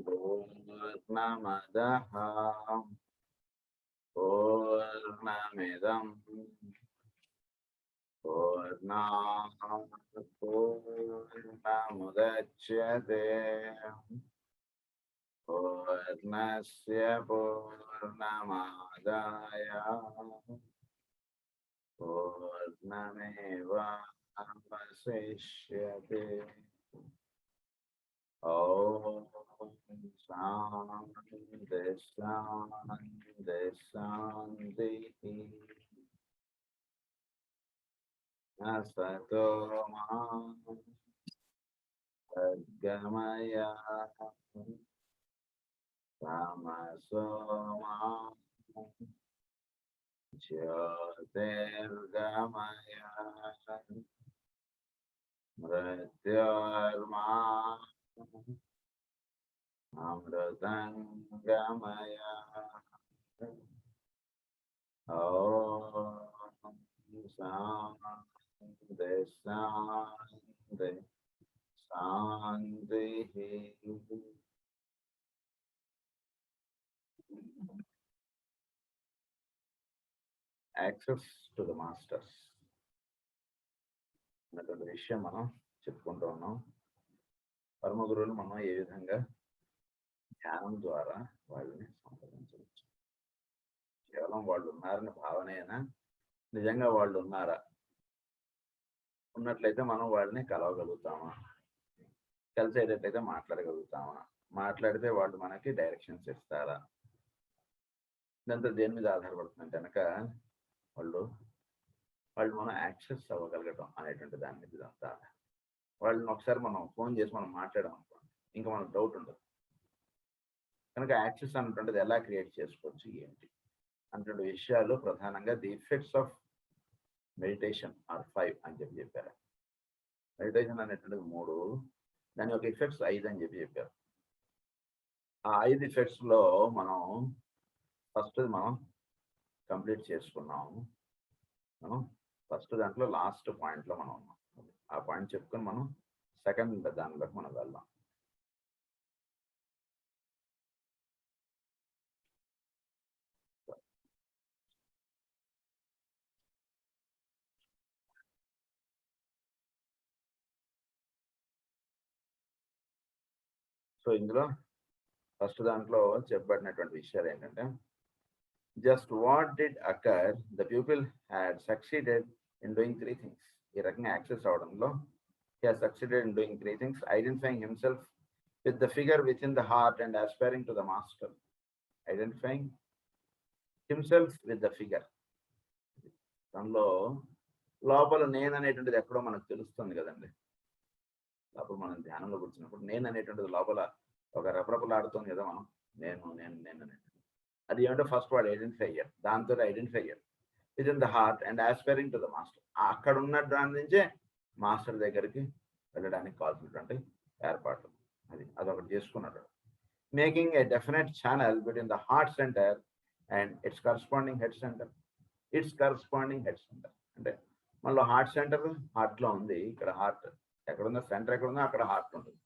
पूर्णमदः पूर्णमिदं पूर्णात् पूर्णमुदच्यते पूर्णस्य पूर्णमादाय पूर्णमेवावशिष्यते। ॐ शान्ति शान्ति शान्तिः। असतो मा सद्गमय तमसो मा ज्योतिर्गमय मृत्योर्मा अमृतं गमय। ॐ शान्ति शान्ति शान्तिः। యాక్సెస్ టు ద మాస్టర్స్ అన్నటువంటి విషయం మనం చెప్పుకుంటూ ఉన్నాం. పరమ గురువులు మనం ఏ విధంగా ధ్యానం ద్వారా వాళ్ళని సంప్రదించవచ్చు. కేవలం వాళ్ళు ఉన్నారని భావనైనా నిజంగా వాళ్ళు ఉన్నారా, ఉన్నట్లయితే మనం వాళ్ళని కలవగలుగుతామా, కలిసేటట్లయితే మాట్లాడగలుగుతామా, మాట్లాడితే వాళ్ళు మనకి డైరెక్షన్స్ ఇస్తారా, ఇదంతా దేని మీద ఆధారపడుతుంది కనుక వాళ్ళు మనం యాక్సెస్ అవ్వగలగటం అనేటువంటి దాని మీద ఇదంతా. వాళ్ళని ఒకసారి మనం ఫోన్ చేసి మనం మాట్లాడాం అనుకోండి, ఇంకా మనకు డౌట్ ఉండదు కనుక యాక్సెస్ అనేటువంటిది ఎలా క్రియేట్ చేసుకోవచ్చు ఏంటి అన్నటువంటి విషయాలు ప్రధానంగా the effects of meditation are 5 అని చెప్పారు. మెడిటేషన్ అనేటువంటిది 3, దాని యొక్క ఎఫెక్ట్స్ 5 అని చెప్పారు. ఆ 5 ఎఫెక్ట్స్ లో మనం ఫస్ట్ మనం కంప్లీట్ చేసుకున్నాము. మనం ఫస్ట్ దాంట్లో లాస్ట్ పాయింట్లో మనం ఉన్నాం. ఆ పాయింట్ చెప్పుకొని మనం సెకండ్ దానిలోకి మనం వెళ్దాం. సో ఇందులో ఫస్ట్ దాంట్లో చెప్పబడినటువంటి విషయాలు ఏంటంటే, just what did occur, the people had succeeded in doing 3 things. ఈ రకంగా access అవడంలో he has succeeded in doing 3 things: identifying himself with the figure within the heart and aspiring to the master. Identifying himself with the figure. దానిలో లోపల నేను అనేటువంటిది ఎక్కడో మనకు తెలుస్తుంది కదండి. లోపల మనం ధ్యానంలో కూర్చున్నప్పుడు నేను అనేటువంటిది లోపల ఒక రెపరెపలాడుతుంది కదా. మనం నేను నేను నేను అనేటువంటిది అది ఏమంటే ఫస్ట్ వాడు ఐడెంటిఫై అయ్యారు. దాంతో ఐడెంటిఫై అయ్యారు with in the heart and aspiring to the master. అక్కడ ఉన్న దాని నుంచే మాస్టర్ దగ్గరికి వెళ్ళడానికి కావాల్సినటువంటి ఏర్పాట్లు అదొకటి చేసుకున్నాడు. Making a definite channel between the heart center and it's corresponding head centre. అంటే మనలో హార్ట్ సెంటర్ హార్ట్లో ఉంది. ఇక్కడ హార్ట్ ఎక్కడుందో, సెంటర్ ఎక్కడుందో అక్కడ హార్ట్ ఉంటుంది.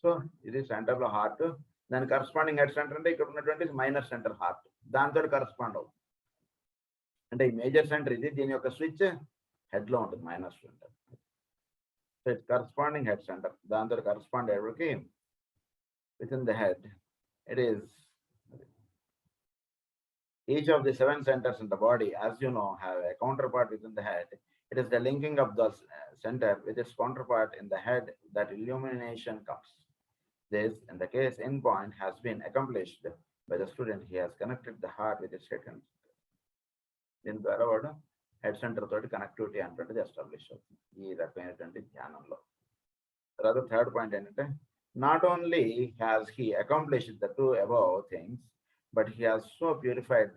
సో ఇది సెంటర్లో హార్ట్, దాని కరస్పాండింగ్ హెడ్ సెంటర్ అంటే ఇక్కడ ఉన్నటువంటి మైనర్ సెంటర్ హార్ట్, దాంతో కరస్పాండ్ అవుతుంది. అంటే ఈ మేజర్ సెంటర్ ఇది, దీని యొక్క స్విచ్ హెడ్లో ఉంటుంది, minor centre. So it's corresponding head centre, దాంతో కరస్పాండ్ అయ్యేకి with in the head it is each of the 7 centers in the body, as you know, have a counterpart within the head. It is the linking of the center with its counterpart in the head that illumination comes. This, in the case in point, has been accomplished by the student. He has connected the heart with its head center. దీని ద్వారా వాడు head center తోటి connectivity అంటే establish అవుతుంది ఈ రకమైనటువంటి ధ్యానంలో. తర్వాత థర్డ్ పాయింట్ ఏంటంటే, not only has he accomplished the 2 above things, but he has so purified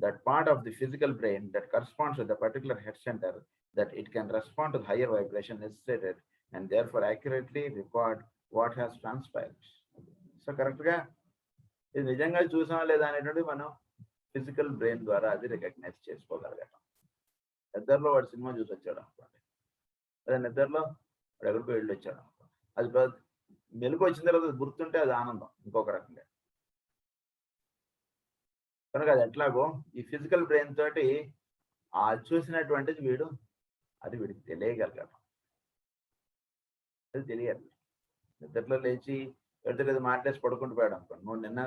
that part of the physical brain that corresponds to the particular head center that it can respond to the higher vibration necessitated and therefore accurately record what has transpired. So correct గా ఇది నిజంగా చూసామా లేదా అనేటువంటి మనం physical brain ద్వారా అది recognise చేసుకోగలగటం. నిద్రలో వాడు సినిమా చూసి వచ్చాడు అనుకోండి, అదే నిద్రలో వాడు ఎక్కడికో వెళ్ళి వచ్చాడు అనుకోండి, అది మెలకు వచ్చిన తర్వాత గుర్తుంటే అది ఆనందం ఇంకొక రకంగా. కనుక అది ఎట్లాగో ఈ ఫిజికల్ బ్రెయిన్ తోటి చూసినటువంటిది వీడికి తెలియగలగాలి. అది తెలియాలి. నిద్రలో లేచి ఎవరితో మాట్లాడేసి పడుకుంటూ పోయాడు అనుకో, నువ్వు నిన్న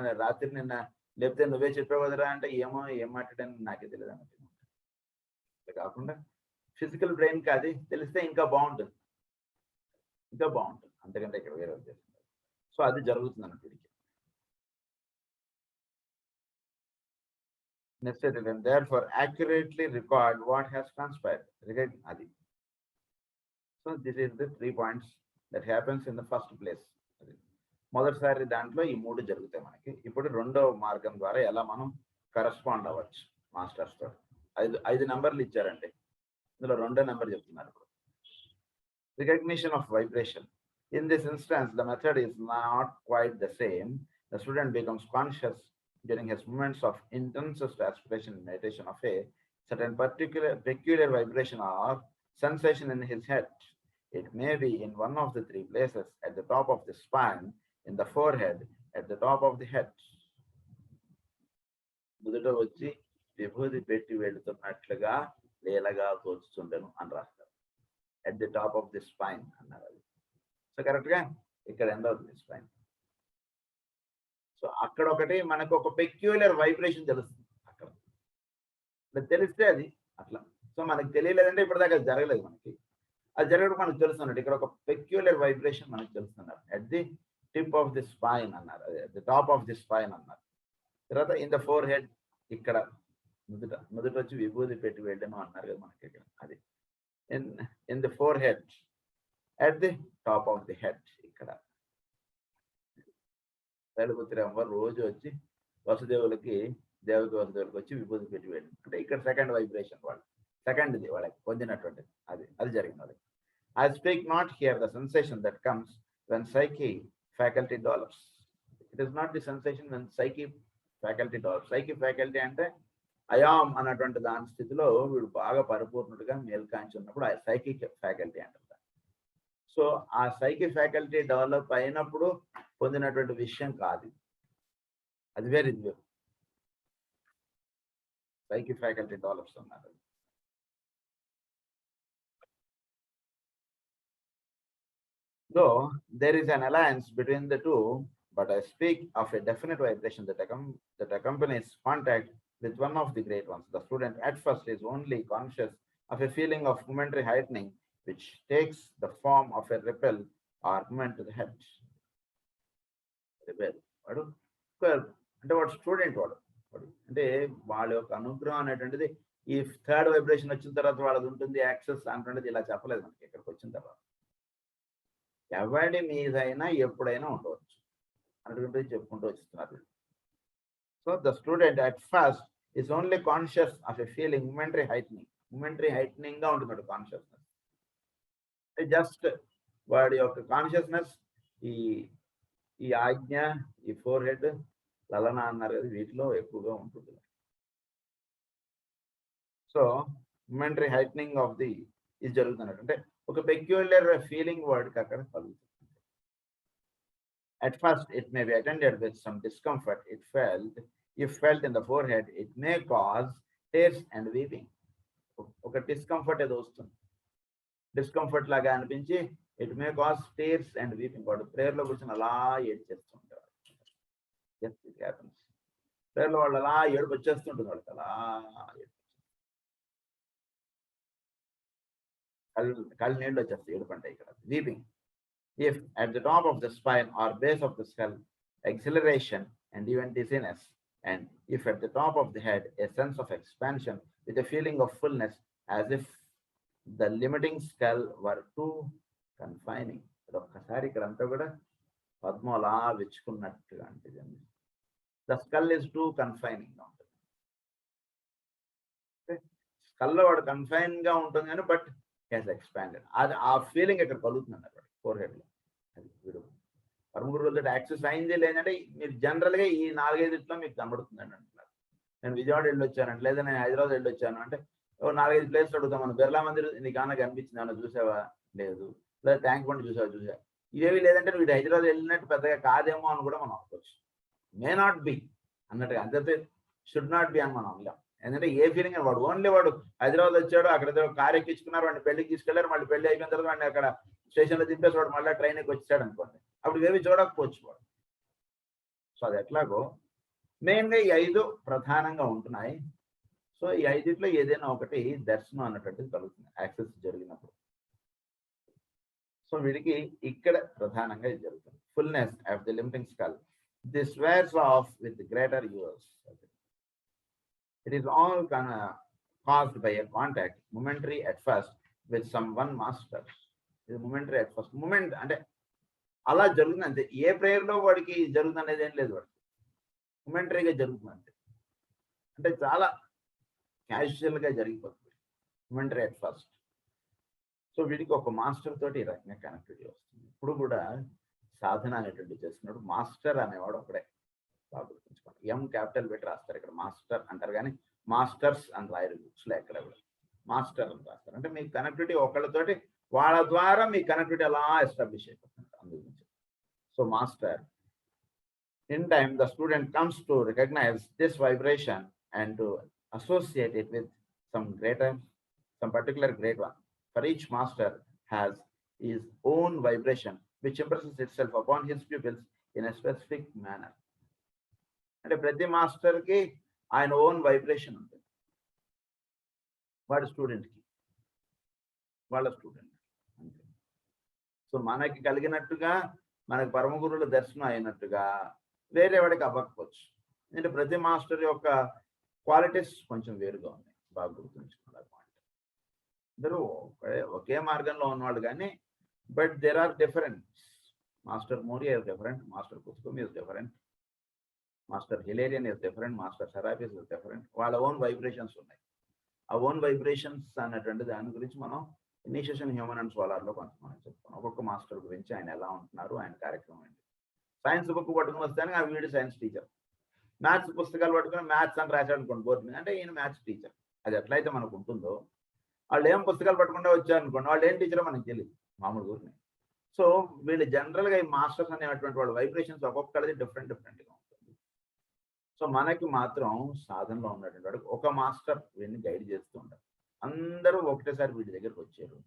లేకపోతే నువ్వే చెప్పావు కదరా అంటే ఏం మాట్లాడాను నాకే తెలియదు అన్నట్టు. కాకుండా ఫిజికల్ బ్రెయిన్కి అది తెలిస్తే ఇంకా బాగుంటుంది. అంతకంటే ఇక్కడ వేరే ఉద్దేశం. సో అది జరుగుతుంది అన్నట్టు వీడికి. Necessary and therefore accurately record what has transpired. Adi. So this is the 3 points that happens in the first place. మొదటిసారి దాంట్లో ఈ 3 జరుగుతాయి మనకి. ఇప్పుడు రెండో మార్గం ద్వారా ఎలా మనం కరెస్పాండ్ అవ్వచ్చు మాస్టర్స్ తో. 5 నంబర్లు ఇచ్చారండి. ఇందులో రెండో నంబర్ చెప్తున్నారు. Recognition of vibration. In this instance, the method is not quite the same. The student becomes conscious during his moments of intensest aspiration and meditation of a certain peculiar vibration or sensation in his head. It may be in one of the 3 places, at the top of the spine, in the forehead, at the top of the head. మొదట వచ్చి విభూది పెట్టి వెళుతున్నట్లుగా లేలగా తోచుతుండను అని రాస్తారు. At the top of the spine అన్నారు. So కరెక్ట్గా ఇక్కడ end అవుతుంది spine. So అక్కడ ఒకటి మనకు ఒక పెక్యులర్ వైబ్రేషన్ తెలుస్తుంది. అక్కడ తెలిస్తే అది అట్లా. సో మనకు తెలియలేదంటే ఇప్పటిదాకా అది జరగలేదు మనకి. అది జరగడం మనకు తెలుస్తున్నట్టు. ఇక్కడ ఒక పెక్యులర్ వైబ్రేషన్ మనకు తెలుస్తున్నారు. At the tip of the spine అన్నారు. At the top of the spine అన్నారు. తర్వాత ఇన్ ద ఫోర్ హెడ్ ఇక్కడ నుదుట వచ్చి విభూది పెట్టి వెళ్ళాము అన్నారు కదా మనకి ఇక్కడ. అది in the four head, at the top of the head ఇక్కడ. తైలపుత్రమ్మ రోజు వచ్చి దేవకి వసుదేవులకి వచ్చి విభూతి పెట్టి వెళ్ళి అంటే ఇక్కడ సెకండ్ వైబ్రేషన్ వాళ్ళు సెకండ్ది వాళ్ళకి పొందినటువంటిది. అది జరిగింది వాళ్ళకి. I speak not here the sensation that comes when psyche faculty develops. It is not the sensation when psyche faculty develops. Psyche faculty అంటే అయాం అన్నటువంటి దాని స్థితిలో వీడు బాగా పరిపూర్ణుడిగా మేల్కాంచి ఉన్నప్పుడు ఆ సైకిక్ ఫ్యాకల్టీ అంటారు. సో ఆ సైకిక్ ఫ్యాకల్టీ డెవలప్ అయినప్పుడు పొందినటువంటి విషయం కాదు, అది వేరే. సైకిక్ ఫ్యాకల్టీ డెవలప్స్ అన్నారు. Though there is an alliance between the two, but I speak of a definite vibration that accompanies contact with one of the great ones. The student at first is only conscious of a feeling of momentary heightening, which takes the form of a ripple or movement to the head. Ripple. అంటే వాడు student వాడు అంటే వాళ్ళ యొక్క అనుగ్రహం అనేటువంటిది ఈ third vibration వచ్చిన తర్వాత వాళ్ళది ఉంటుంది యాక్సెస్ అంటుండేది. ఇలా చెప్పలేదు మనకి ఇక్కడికి వచ్చిన తర్వాత. ఎవరి మీదైనా ఎప్పుడైనా ఉండవచ్చు అన్నటువంటి చెప్పుకుంటూ వస్తున్నారు. So the student at first is only conscious of a feeling momentary heightening గా ఉంటున్నాడు కాన్షియస్నెస్. జస్ట్ వాడి యొక్క కాన్షియస్నెస్ ఈ ఆజ్ఞ, ఈ ఫోర్ హెడ్, లలన అన్నారు కదా, వీటిలో ఎక్కువగా ఉంటుంది. సో మొమెంటరీ హైట్నింగ్ ఆఫ్ ది ఇది జరుగుతున్నట్టు అంటే ఒక పెక్యులర్ ఫీలింగ్ వర్డ్కి అక్కడ కలుగుతుంది. At first it may be attended with some discomfort. If felt in the forehead, it may cause tears and weeping. ఒక డిస్కంఫర్ట్ ఏదో వస్తుంది, డిస్కంఫర్ట్ లాగా అనిపించి it may cause tears and weeping. వాడు ప్రేయర్లో కూర్చొని అలా ఏడ్చేస్తుంటారు. ప్రేయర్లో వాళ్ళు అలా ఏడుపు వచ్చేస్తుంటుంది, వాళ్ళకి అలా కళ్ళు నీళ్ళు వచ్చేస్తాయి, ఏడుపంటే ఇక్కడ weeping. If at the top of the spine or base of the skull, exhilaration and even dizziness, and if at the top of the head, a sense of expansion with a feeling of fullness, as if the limiting skull were too confining. ఒక్కసారి ఇక్కడ అంతా కూడా పద్మం అలా విచ్చుకున్నట్టుగా అనిపిస్తుంది. The skull is too confining గా ఉంటుంది. స్కల్లో వాడు కన్ఫైన్ గా ఉంటుంది కానీ బట్ has expanded. అది ఆ ఫీలింగ్ ఇక్కడ కలుగుతుంది అన్నమాట ఫోర్ హెడ్ లో. అది వీడు పరమగురువులతో యాక్సెస్ అయింది లేదంటే మీరు జనరల్ గా ఈ 4-5 మీకు కనబడుతుందని అంటున్నారు. నేను విజయవాడ వెళ్ళొచ్చానంటే లేదా నేను హైదరాబాద్ వెళ్ళొచ్చాను అంటే 4-5 ప్లేస్లు అడుగుతాం. మనం బిర్లా మందిర్ నీకు అన్న కనిపించింది, ఏమన్నా చూసావా? లేదు. లేదా ట్యాంక్ బండ్ చూసా ఇవేవి లేదంటే వీడు హైదరాబాద్ వెళ్ళినట్టు పెద్దగా కాదేమో అని కూడా మనం అనుకోవచ్చు. మే నాట్ బి అన్నట్టుగా, అంతే షుడ్ నాట్ బి అని మనం అనలేం. ఎందుకంటే ఏ ఫీలింగ్ వాడు ఓన్లీ వాడు హైదరాబాద్ వచ్చాడు, అక్కడ కారు ఎక్కించుకున్నారు, వాడిని పెళ్లికి తీసుకెళ్లారు, మళ్ళీ పెళ్లి అయిపోయిన తర్వాత వాడిని అక్కడ స్టేషన్లో దింపేసి వాడు మళ్ళీ ట్రైన్ ఎక్కి వచ్చాడు అనుకోండి, అప్పుడు ఇవేవి చూడకపోవచ్చు వాడు. సో అది ఎట్లాగో మెయిన్గా ఈ 5 ప్రధానంగా ఉంటున్నాయి. సో ఈ 5లో ఏదైనా ఒకటి దర్శనం అన్నటువంటిది కలుగుతుంది యాక్సెస్ జరిగినప్పుడు. సో వీడికి ఇక్కడ ప్రధానంగా ఇది జరుగుతుంది. Fullness of the limping skull, this wears off with greater use. It is all caused by a contact, momentary at first, with some one master. It is momentary at first. Moment అంటే అలా జరుగుతుంది అంతే. ఏ ప్రేయర్లో వాడికి జరుగుతుంది అనేది ఏం లేదు, వాడికి మొమెంటరీగా జరుగుతుంది అంతే. అంటే చాలా క్యాజువల్గా జరిగిపోతుంది, మొమెంటరీ అట్ ఫస్ట్. సో వీడికి ఒక మాస్టర్ తోటి ఈ రకంగా కనెక్టివిటీ వస్తుంది. ఇప్పుడు కూడా సాధన అనేటువంటి చేస్తున్నప్పుడు మాస్టర్ అనేవాడు ఒకడే, బాగా గుర్తుంచుకోండి. ఎం క్యాపిటల్ పెట్టి రాస్తారు, ఇక్కడ మాస్టర్ అంటారు కానీ మాస్టర్స్ అని రాయరు బుక్స్లో ఎక్కడ కూడా. మాస్టర్ అని రాస్తారు అంటే మీ కనెక్టివిటీ ఒకళ్ళతోటి, వాళ్ళ ద్వారా మీ కనెక్టివిటీ అలా ఎస్టాబ్లిష్ అయిపోతుంది. అందుగురించి so master. In time, the student comes to recognize this vibration and to associate it with some particular great one. For each master has his own vibration, which impresses itself upon his pupils in a specific manner. అంటే ప్రతి మాస్టర్కి ఆయన own vibration ఉంటుంది, వాడి స్టూడెంట్కి, వాళ్ళ student అంతే. So మనకి కలిగినట్టుగా, మనకి పరమ గురువుల దర్శనం అయినట్టుగా వేరే వాడికి అవ్వకపోవచ్చు. అంటే ప్రతి మాస్టర్ యొక్క క్వాలిటీస్ కొంచెం వేరుగా ఉన్నాయి, బాగా గుర్తుంచుకోవాలి పాయింట్. ఇద్దరు ఒకే మార్గంలో ఉన్నవాళ్ళు కానీ, but there are different. Master Morya is different, master పుస్తకం is different, master Hilarion is different, master Serapis is different. వాళ్ళ ఓన్ వైబ్రేషన్స్ ఉన్నాయి. ఆ ఓన్ వైబ్రేషన్స్ అన్నటువంటి దాని గురించి మనం ఇనిషియేషన్ హ్యూమన్ అండ్ సోలార్లో కొంత మనం చెప్పుకున్నాం. ఒక్కొక్క మాస్టర్ గురించి ఆయన ఎలా ఉంటున్నారు, ఆయన కార్యక్రమం ఏంటి. సైన్స్ బుక్ పట్టుకుని వస్తాను, ఆ వీడు సైన్స్ టీచర్. మ్యాథ్స్ పుస్తకాలు పట్టుకుని మ్యాథ్స్ అని రాశాడు అనుకోండి బోర్డు మీద, అంటే ఈయన మ్యాథ్స్ టీచర్. అది ఎట్లయితే మనకు ఉంటుందో, వాళ్ళు ఏం పుస్తకాలు పట్టుకుంటే వచ్చారనుకోండి, వాళ్ళు ఏం టీచరో మనకి తెలియదు మామూలు ఊరిని. సో వీళ్ళు జనరల్గా ఈ మాస్టర్స్ అనేటువంటి వాళ్ళ వైబ్రేషన్స్ ఒక్కొక్కరిది డిఫరెంట్గా ఉంటుంది. సో మనకి మాత్రం సాధనలో ఉన్నటువంటి వాడు ఒక మాస్టర్ వీడిని గైడ్ చేస్తూ ఉంటారు. అందరూ ఒకటేసారి వీడి దగ్గరకు వచ్చారు,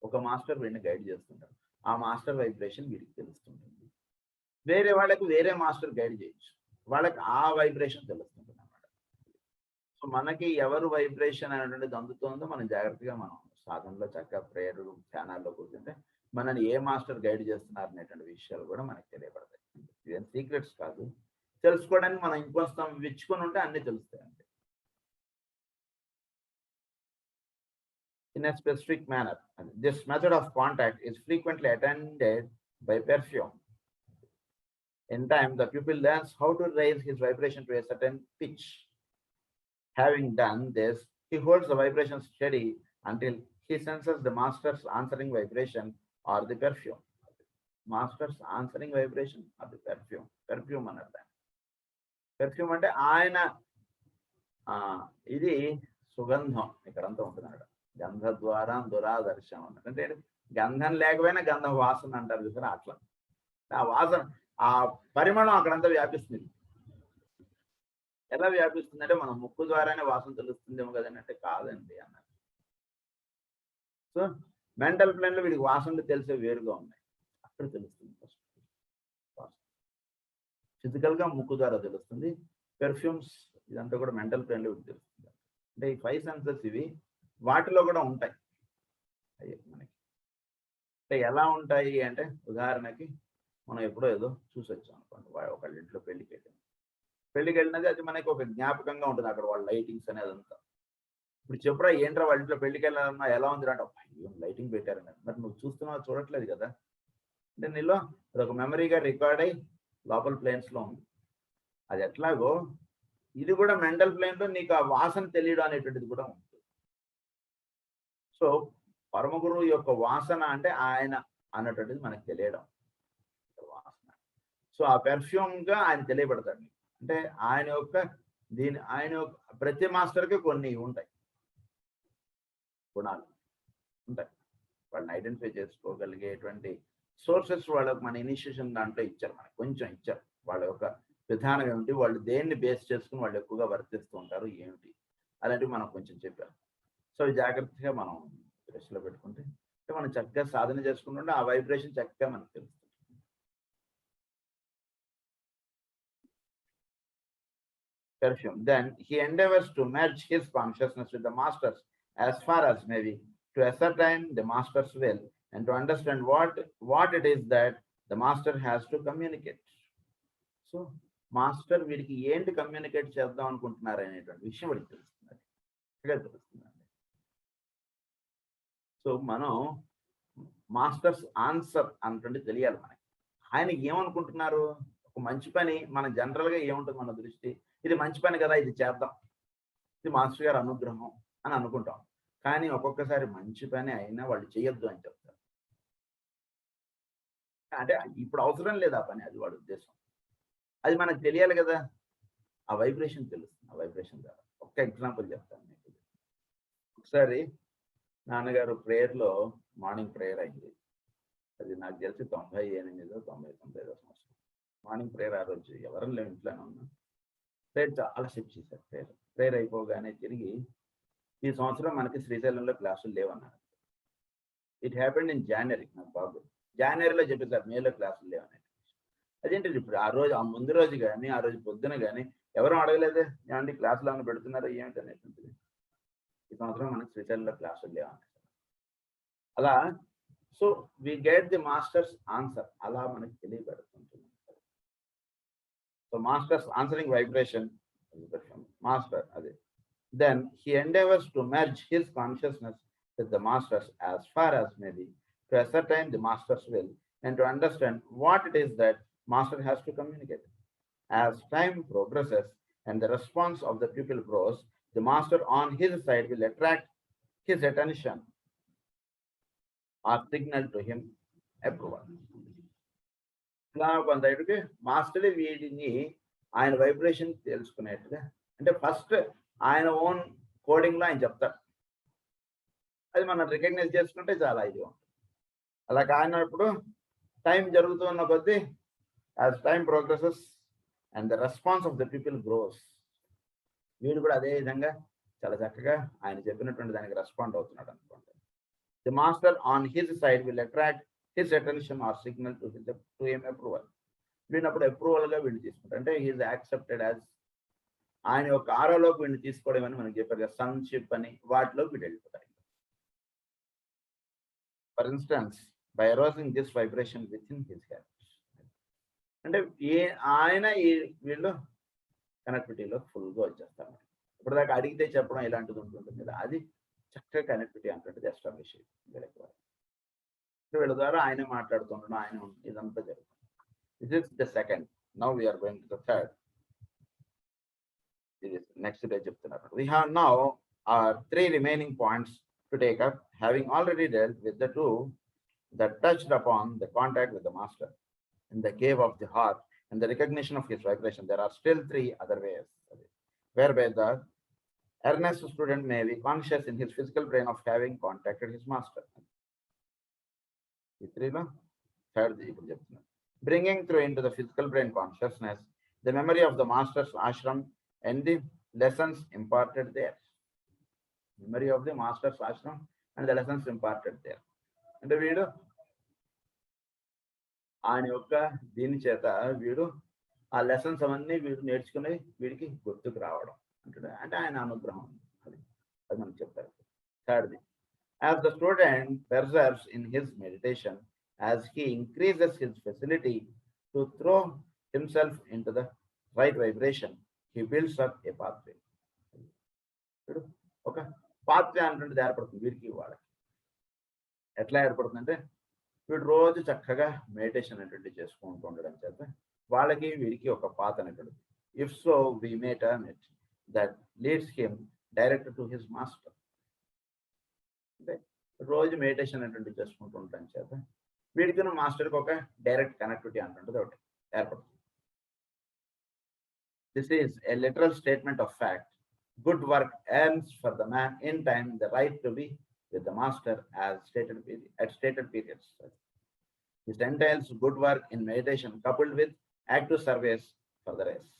ఒక మాస్టర్ వీడిని గైడ్ చేస్తుంటారు. ఆ మాస్టర్ వైబ్రేషన్ వీడికి తెలుస్తుంటుంది. వేరే వాళ్ళకి వేరే మాస్టర్ గైడ్ చేయొచ్చు, వాళ్ళకి ఆ వైబ్రేషన్ తెలుస్తుంటుంది అన్నమాట. సో మనకి ఎవరు వైబ్రేషన్ అనేటువంటిది అందుతుందో మనం జాగ్రత్తగా మనం సాధనలో చక్కగా ప్రేయర్ ధ్యానాల్లో కూర్చుంటే మనని ఏ మాస్టర్ గైడ్ చేస్తున్నారు అనేటువంటి విషయాలు కూడా మనకి తెలియబడతాయి. ఇదేం సీక్రెట్స్ కాదు, తెలుసుకోవడానికి మనం ఇంకొంచెం విచ్చుకొని ఉంటే అన్ని తెలుస్తాయి అంతే. In a specific manner, this method of contact is frequently attended by perfume. In time, the pupil learns how to raise his vibration to a certain pitch. Having done this, he holds the vibration steady until he senses the master's answering vibration or the perfume. Master's answering vibration or the perfume. Perfume another. Perfume అంటే ఆయన ఇది సుగంధం ఇక్కడంతా ఉంటుంది అన్నమాట. గంధ ద్వారా దురాదర్శం అన్నట్టు, అంటే గంధం లేకపోయినా గంధం వాసన అంటారు చూసారా, అట్లా ఆ వాసన, ఆ పరిమాణం అక్కడంతా వ్యాపిస్తుంది. ఎలా వ్యాపిస్తుంది అంటే మనం ముక్కు ద్వారానే వాసన తెలుస్తుందేమో కదండి అంటే కాదండి అన్నారు. సో మెంటల్ ప్లేన్లో వీడికి వాసనలు తెలిసే వేరుగా ఉన్నాయి, అక్కడ తెలుస్తుంది. ఫస్ట్ ఫిజికల్గా ముక్కు ద్వారా తెలుస్తుంది, పెర్ఫ్యూమ్స్ ఇదంతా కూడా మెంటల్ ప్లేన్లో వీడికి తెలుస్తుంది. అంటే ఈ 5 సెన్సెస్ ఇవి వాటిలో కూడా ఉంటాయి మనకి. అంటే ఎలా ఉంటాయి అంటే ఉదాహరణకి మనం ఎప్పుడో ఏదో చూసి వచ్చాం అనుకోండి, ఒకళ్ళ ఇంట్లో పెళ్ళికి వెళ్ళినది అది మనకి ఒక జ్ఞాపకంగా ఉంటుంది, అక్కడ వాళ్ళ లైటింగ్స్ అనేది అంతా. ఇప్పుడు చెప్పురా ఏంట్రా వాళ్ళ ఇంట్లో పెళ్ళికి వెళ్ళాలన్నా ఎలా ఉంది అంటే అయ్యో లైటింగ్ పెట్టారని, మరి నువ్వు చూస్తున్నావు చూడట్లేదు కదా, అంటే నీలో అదొక మెమరీగా రికార్డ్ అయ్యి లోపల ప్లేన్స్లో ఉంది. అది ఎట్లాగో ఇది కూడా మెంటల్ ప్లేన్లో నీకు ఆ వాసన తెలియడం అనేటువంటిది కూడా ఉంది. సో పరమగురువు యొక్క వాసన అంటే ఆయన అన్నటువంటిది మనకు తెలియడం వాసన. సో ఆ పెర్ఫ్యూమ్గా ఆయన తెలియబడతాడు. అంటే ఆయన యొక్క ప్రతి మాస్టర్కి కొన్ని ఉంటాయి, గుణాలు ఉంటాయి, వాళ్ళని ఐడెంటిఫై చేసుకోగలిగేటువంటి సోర్సెస్ వాళ్ళకి మన ఇనిషియేషన్ దాంట్లో ఇచ్చారు, మనకి కొంచెం ఇచ్చారు. వాళ్ళ యొక్క విధానం ఏమిటి, వాళ్ళు దేన్ని బేస్ చేసుకుని వాళ్ళు ఎక్కువగా వర్తిస్తూ ఉంటారు ఏమిటి, అలాంటివి మనం కొంచెం చెప్పారు. సో జాగ్రత్తగా మనం దృష్టిలో పెట్టుకుంటే మనం చక్కగా సాధన చేసుకుంటుంటే ఆ వైబ్రేషన్ చక్కగా మనకు తెలుస్తుంది. Perfume. Then he endeavors to merge his consciousness with the master's as far as may be, to ascertain the master's will and to understand what it is that the master has to communicate. So master వీడికి ఏంటి communicate చేద్దాం అనుకుంటున్నారు అనేటువంటి విషయం వీడికి తెలుస్తుంది, తెలుస్తుందండి. So మనం మాస్టర్స్ ఆన్సర్ అంటే తెలియాలి మనకి. ఆయన ఏమనుకుంటున్నారు, ఒక మంచి పని మన జనరల్గా ఏముంటుంది మన దృష్టి, ఇది మంచి పని కదా ఇది చేద్దాం, ఇది మాస్టర్ గారి అనుగ్రహం అని అనుకుంటాం. కానీ ఒక్కొక్కసారి మంచి పని అయినా వాళ్ళు చేయొద్దు అని చెప్తారు. అంటే ఇప్పుడు అవసరం లేదు ఆ పని, అది వాడి ఉద్దేశం. అది మనకు తెలియాలి కదా, ఆ వైబ్రేషన్ తెలుస్తుంది. ఆ వైబ్రేషన్ ద్వారా ఒక్క ఎగ్జాంపుల్ చెప్తాను మీకు. ఒకసారి నాన్నగారు ప్రేయర్లో మార్నింగ్ ప్రేయర్ అయింది. అది నాకు తెలిసి 98 99 సంవత్సరం మార్నింగ్ ప్రేయర్. ఆ రోజు ఎవరు లేవు, ఇంట్లోనే ఉన్నాం. ప్రేయర్ చాలా సేపు చేశారు. ప్రేయర్ అయిపోగానే తిరిగి ఈ సంవత్సరం మనకి శ్రీశైలంలో క్లాసులు లేవన్నారు. It happened in January. నాకు బాబు జనవరిలో చెప్పేశారు మేలో క్లాసులు లేవని. అదేంటి ఇప్పుడు ఆ రోజు ఆ ముందు రోజు కానీ ఆ రోజు పొద్దున కానీ ఎవరూ అడగలేదే ఏమండి క్లాసులు ఏమైనా పెడుతున్నారో ఏమిటి అనేటువంటిది. ఈ సంవత్సరం మనకి శ్రీశైలంలో క్లాసులు లేవన్నారు. అలా so we get the masters answer, అలా మనకి తెలియబడుతుంటుంది. So masters answering vibration master అదే. Then he endeavors to merge his consciousness with the master's as far as may be, to ascertain the master's will and to understand what it is that master has to communicate. As time progresses and the response of the pupil grows, the master on his side will attract his attention or signal to him approval. ఇలా కొంతకి master వీడిని ఆయన vibration తెలుసుకునేట్టుగా, అంటే first ఆయన own కోడింగ్లో ఆయన చెప్తారు, అది మనం recognise చేసుకుంటే చాలా ఇది ఉంటుంది. అలా కానప్పుడు టైం జరుగుతున్న కొద్దీ as time progresses and the response of the people gross, వీడు కూడా అదే విధంగా చాలా చక్కగా ఆయన చెప్పినటువంటి దానికి రెస్పాండ్ అవుతున్నాడు అనుకోండి. The master on his side will attract his attention or signal to him approval. వీడినప్పుడు అప్రూవల్గా వీళ్ళు తీసుకుంటారు, అంటే హీఈస్ యాక్సెప్టెడ్ యాజ్, ఆయన యొక్క ఆరోలోకి వీడిని తీసుకోవడం అని మనకి చెప్పారు కదా, సన్షిప్ అని, వాటిలోకి వీడు వెళ్ళిపోతారు. For instance by arousing this vibration with in his habits, అంటే ఆయన వీళ్ళు కనెక్టివిటీలో ఫుల్గా వచ్చేస్తారు. ఇప్పటిదాకా అడిగితే చెప్పడం ఇలాంటిది ఉంటుంది కదా, అది చక్కగా కనెక్టివిటీ అంటే ఎస్టాబ్లిష్ వీళ్ళకి. వీళ్ళ ద్వారా ఆయనే మాట్లాడుతుండడం, ఆయన ఇదంతా జరుగుతుంది. This is the second. Now we're going to the third. Next day చెప్తున్నారు. We have now our 3 remaining points to take up, having already dealt with the 2 that touched upon the contact with the master in the cave of the heart and the recognition of his vibration. There are still 3 other ways whereby the earnest student may be conscious in his physical brain of having contacted his master. Third, bringing through into the physical brain consciousness the memory of the master's ashram and the lessons imparted there. Memory of the master's ashram and the lessons imparted there. అంటే వీడు ఆయన యొక్క దీని చేత వీడు ఆ lessons అవన్నీ వీడు నేర్చుకుని వీడికి గుర్తుకు రావడం అంటే ఆయన అనుగ్రహం, అది మనం చెప్తారు. థర్డ్ది, as the student perseveres in his meditation, as he increases his facility to throw himself in to the right vibration, he builds up a pathway. ఒక పాత్వే అనేటువంటిది ఏర్పడుతుంది వీడికి వాళ్ళకి. ఎట్లా ఏర్పడుతుందంటే వీడు రోజు చక్కగా మెడిటేషన్ అనేటువంటి చేసుకుంటూ ఉండడం చేత వాళ్ళకి వీడికి ఒక పాత్ అనేటువంటిది. If so we may turn it that leads him direct to his master. అంటే రోజు మెడిటేషన్ అనేటువంటి చేసుకుంటూ ఉండడం చేత వీడికి మాస్టర్కి ఒక డైరెక్ట్ కనెక్టివిటీ అనేటువంటిది ఒకటి ఏర్పడుతుంది. This is a literal statement of fact. Good work earns for the man in time the right to be with the master at stated periods. This entails good work in meditation coupled with active service for the rest.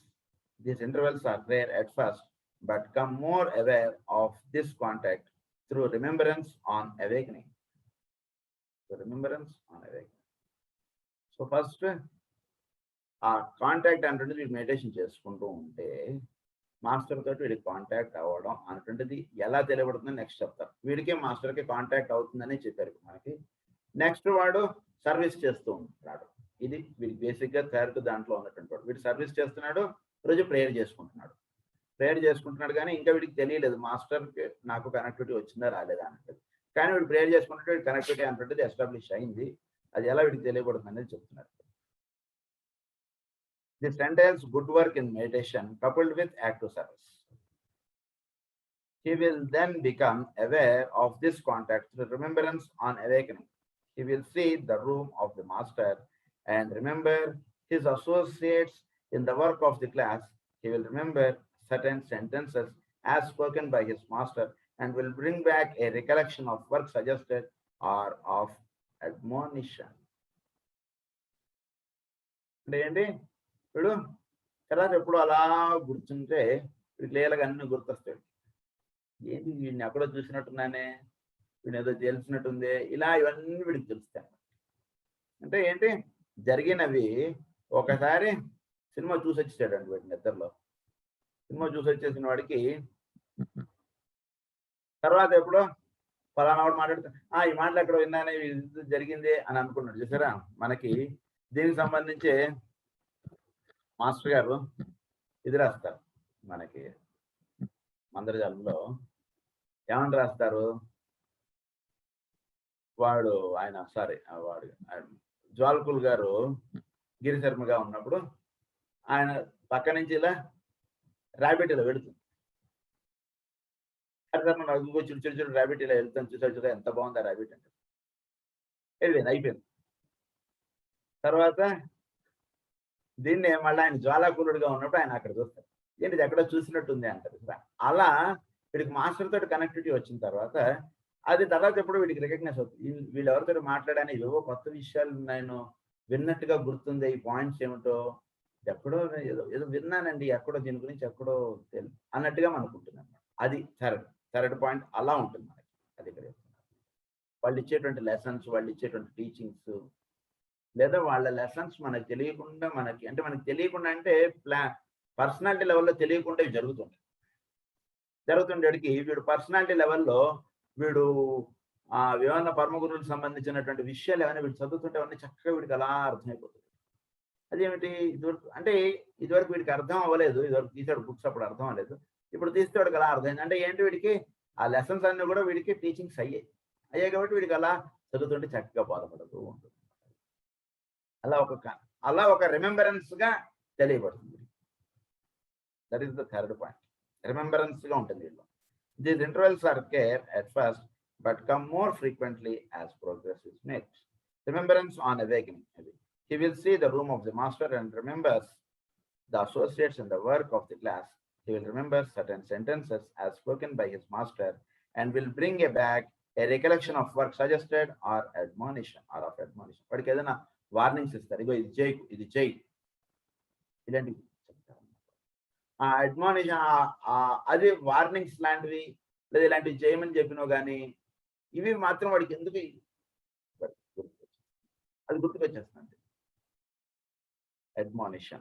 These intervals are rare at first, but come more aware of this contact through remembrance on awakening. The remembrance on awakening. So first, ఆ contact అంటే వీడు meditation చేసుకుంటూ ఉంటే master తోటి వీడికి contact అవ్వడం అనేటువంటిది ఎలా తెలియబడుతుందని నెక్స్ట్ చెప్తారు. వీడికి మాస్టర్కి కాంటాక్ట్ అవుతుందని చెప్పారు మనకి. నెక్స్ట్ వాడు సర్వీస్ చేస్తూ ఉంటున్నాడు. ఇది వీడికి బేసిక్గా థర్డ్ దాంట్లో ఉన్నటువంటి వాడు. వీడు సర్వీస్ చేస్తున్నాడు, రోజు ప్రేయర్ చేసుకుంటున్నాడు. ప్రేయర్ చేసుకుంటున్నాడు కానీ ఇంకా వీడికి తెలియలేదు మాస్టర్కి నాకు కనెక్టివిటీ వచ్చిందా రాలేదా అనేది. కానీ వీడు ప్రేయర్ చేసుకుంటే వీడి కనెక్టివిటీ అనేటువంటిది ఎస్టాబ్లిష్ అయింది. అది ఎలా వీడికి తెలియబడుతుంది అనేది చెప్తున్నారు. This entails good work in meditation coupled with active service. He will then become aware of this contact through remembrance on awakening. He will see the room of the master and remember his associates in the work of the class. He will remember certain sentences as spoken by his master and will bring back a recollection of work suggested or of admonition. వీడు తర్వాత ఎప్పుడు అలా గుర్తుంటే వీడికి క్లియర్గా అన్ని గుర్తొస్తాడు. ఏంటి వీడిని ఎక్కడో చూసినట్టున్నానే, వీడిని ఏదో తెలిసినట్టుంది, ఇలా ఇవన్నీ వీడికి తెలుస్తాయి. అంటే ఏంటి జరిగినవి ఒకసారి సినిమా చూసి వచ్చేసాడండి వీడి నిద్రలో. సినిమా చూసి వచ్చేసిన వాడికి తర్వాత ఎప్పుడో ఫలానా వాడు మాట్లాడుతా ఈ మాటలు ఎక్కడో విన్నానే జరిగింది అని అనుకున్నాడు. చూసారా, మనకి దీనికి సంబంధించి మాస్టర్ గారు ఇది రాస్తారు. మనకి మందరజాలంలో ఏమని రాస్తారు, వాడు జ్వాలకుల్ గారు గిరిశర్మగా ఉన్నప్పుడు ఆయన పక్క నుంచి ఇలా ర్యాబిట్ ఇలా వెళుతుంది. చుడు ర్యాబిట్ ఇలా వెళ్తాను, చూసా ఎంత బాగుంది ఆ ర్యాబిట్ అంటే. వెళ్ళింది, అయిపోయింది. తర్వాత దీన్ని మళ్ళీ ఆయన జ్వాలాకులుడుగా ఉన్నప్పుడు ఆయన అక్కడ చూస్తారు, ఏంటి ఇది ఎక్కడో చూసినట్టుంది అంటారు. అలా వీడికి మాస్టర్ తోటి కనెక్టివిటీ వచ్చిన తర్వాత అది తర్వాత ఎప్పుడు వీడికి రికగ్నైజ్ అవుతుంది. వీళ్ళు ఎవరితో మాట్లాడాని ఏవో కొత్త విషయాలు నేను విన్నట్టుగా గుర్తుంది, ఈ పాయింట్స్ ఏమిటో ఎక్కడో ఏదో విన్నానండి, ఎక్కడో దీని గురించి ఎక్కడో అన్నట్టుగా అనుకుంటున్నాను. అది థర్డ్ పాయింట్ అలా ఉంటుంది మనకి. అది ఇక్కడ వాళ్ళు ఇచ్చేటువంటి లెసన్స్, వాళ్ళు ఇచ్చేటువంటి టీచింగ్స్, లేదా వాళ్ళ లెసన్స్ మనకు తెలియకుండా మనకి తెలియకుండా అంటే పర్సనాలిటీ లెవెల్లో తెలియకుండా ఇవి జరుగుతుండేటికి వీడు పర్సనాలిటీ లెవెల్లో వీడు వివరణ పరమ గురువులకు సంబంధించినటువంటి విషయాలు ఏమైనా వీడు చదువుతుంటే అవన్నీ చక్కగా వీడికి అలా అర్థమైపోతుంది. అదేమిటి ఇదివరకు వీడికి అర్థం అవ్వలేదు, ఇదివరకు తీసాడు బుక్స్ అప్పుడు అర్థం అవ్వలేదు, ఇప్పుడు తీస్తే వాడికి అలా అర్థమైంది. అంటే ఏంటి వీడికి ఆ లెసన్స్ అన్ని కూడా వీడికి టీచింగ్స్ అయ్యాయి కాబట్టి వీడికి అలా చదువుతుంటే చక్కగా బాధపడుతూ ఉంటుంది. అలా ఒక రిమెంబరెన్స్ గా తెలియబడుతుంది. That is the third point. Remembrance గా ఉంటుంది. These intervals are rare at first but come more frequently as progress is made. Remembrance on awakening. He will see the room of the master and remembers the associates in the work of the class. He will remember certain sentences as spoken by his master and will bring back a recollection of work suggested or admonition. వాడికి ఏదైనా warnings ఇస్తారు, ఇగో ఇది చేయి ఇలాంటివి చెప్తారు. ఆ అడ్మానిషన్ అది warnings లాంటివి లేదా ఇలాంటివి చేయమని చెప్పినవి కానీ ఇవి మాత్రం వాడికి ఎందుకు అది గుర్తుకొచ్చేస్తుంది. Admonition.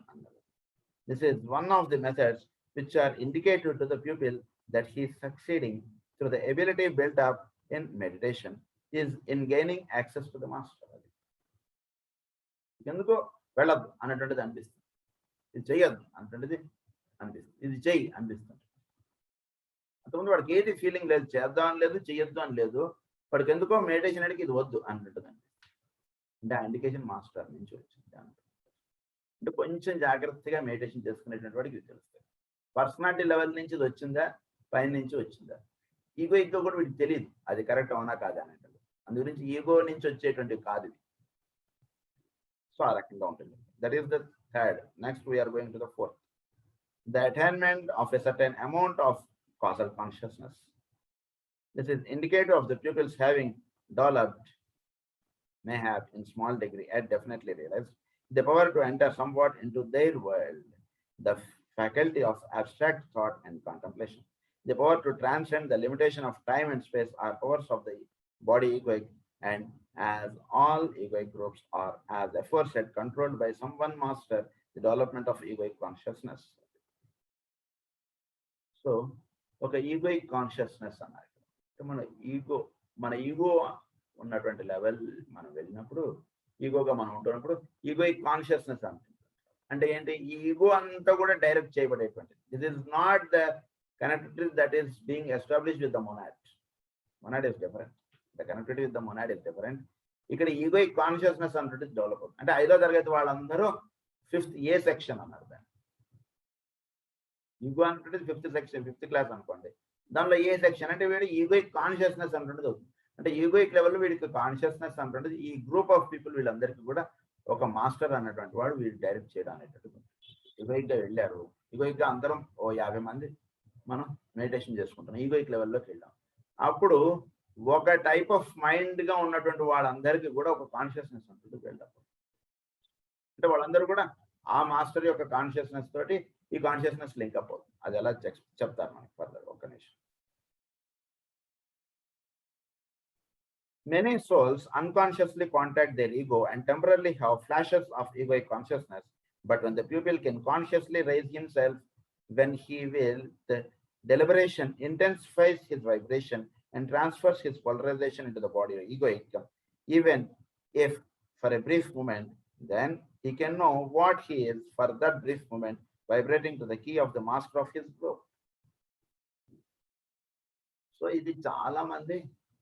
This is one of the methods which are indicative to the pupil that he is succeeding through the ability built up in meditation is in gaining access to the master. ఎందుకో వెళ్ళద్దు అన్నటువంటిది అనిపిస్తుంది, ఇది చెయ్యొద్దు అన్నటువంటిది అనిపిస్తుంది, ఇది చెయ్యి అనిపిస్తుంది. అంతకుముందు వాడికి ఏది ఫీలింగ్ లేదు, చేద్దాం అని లేదు, చెయ్యొద్దు అని లేదు, వాడికి ఎందుకో మెడిటేషన్ అడిగి ఇది వద్దు అన్నట్టుగా అనిపిస్తుంది. అంటే ఆ ఇండికేషన్ మాస్టర్ నుంచి వచ్చింది. అంటే కొంచెం జాగ్రత్తగా మెడిటేషన్ చేసుకునేటువంటి వాడికి ఇది తెలుస్తుంది. పర్సనాలిటీ లెవెల్ నుంచి ఇది వచ్చిందా, పైన నుంచి వచ్చిందా, ఈగో కూడా వీడికి తెలియదు అది కరెక్ట్ అవునా కాదా అనేది. అందు గురించి ఈగో నుంచి వచ్చేటువంటి కాదు ఇది. సో ఆ రకంగా ఉంటుంది. That is the third. Next we're going to the fourth. The attainment of a certain amount of causal consciousness. This is indicative of the pupils having developed may have in small degree and definitely realize the power to enter somewhat into their world, the faculty of abstract thought and contemplation, the power to transcend the limitation of time and space are powers of the body egoic, and as all egoic groups are, as aforesaid, controlled by some one master, the development of egoic consciousness. So ఒక egoic consciousness అన్నారు. మన ego ఉన్నటువంటి level మనం వెళ్ళినప్పుడు, ఈగోగా మనం ఉంటున్నప్పుడు egoic consciousness అంటుంది. అంటే ఏంటి? ఈ ఈగో అంతా కూడా డైరెక్ట్ చేయబడేటువంటిది. This is not the connectivity that is being established with the monad. Monad is different. The connectivity with the monad is different. ఇక్కడ ఈగోయిక్ కాన్షియస్నెస్ అంటే డెవలప్ అవుతుంది. అంటే 5వ తరగతి వాళ్ళందరూ 5th ఏ సెక్షన్ అన్నారు దాన్ని. ఈగో అంటే 5th సెక్షన్, 5th క్లాస్ అనుకోండి. దానిలో ఏ సెక్షన్ అంటే వీడు ఈగోయిక్ కాన్షియస్నెస్ అంటుండేది అవుతుంది. అంటే ఈగోయిక్ లెవెల్లో వీడికి కాన్షియస్నెస్ అంటుండేది. ఈ గ్రూప్ ఆఫ్ పీపుల్ వీళ్ళందరికీ కూడా ఒక మాస్టర్ అన్నటువంటి వాడు వీళ్ళు డైరెక్ట్ చేయడం అనేటట్టు ఈగోయిక్ గా వెళ్ళారు. ఈగోయిక్ గా అందరం 50 మంది మనం మెడిటేషన్ చేసుకుంటాం, ఈగోయిక్ లెవెల్లోకి వెళ్ళాం. అప్పుడు ఒక టైప్ ఆఫ్ మైండ్ గా ఉన్నటువంటి వాళ్ళందరికీ కూడా ఒక కాన్షియస్నెస్ ఉంటుంది వెళ్ళినప్పుడు. అంటే వాళ్ళందరూ కూడా ఆ మాస్టర్ యొక్క కాన్షియస్నెస్ తోటి ఈ కాన్షియస్నెస్ లింక్ అప్ అవుతుంది. అది ఎలా చెప్తారు మనకి ఫర్దర్. ఒక్క నిమిషం. Many souls unconsciously contact their ego and temporarily have flashes of egoic consciousness, but when the pupil can consciously raise himself when he will, the deliberation intensifies his vibration and transfers his polarization into the body egoic, even if for a brief moment, then he can know what he is for that brief moment, vibrating to the key of the master of his group. So ఇది చాలా మంది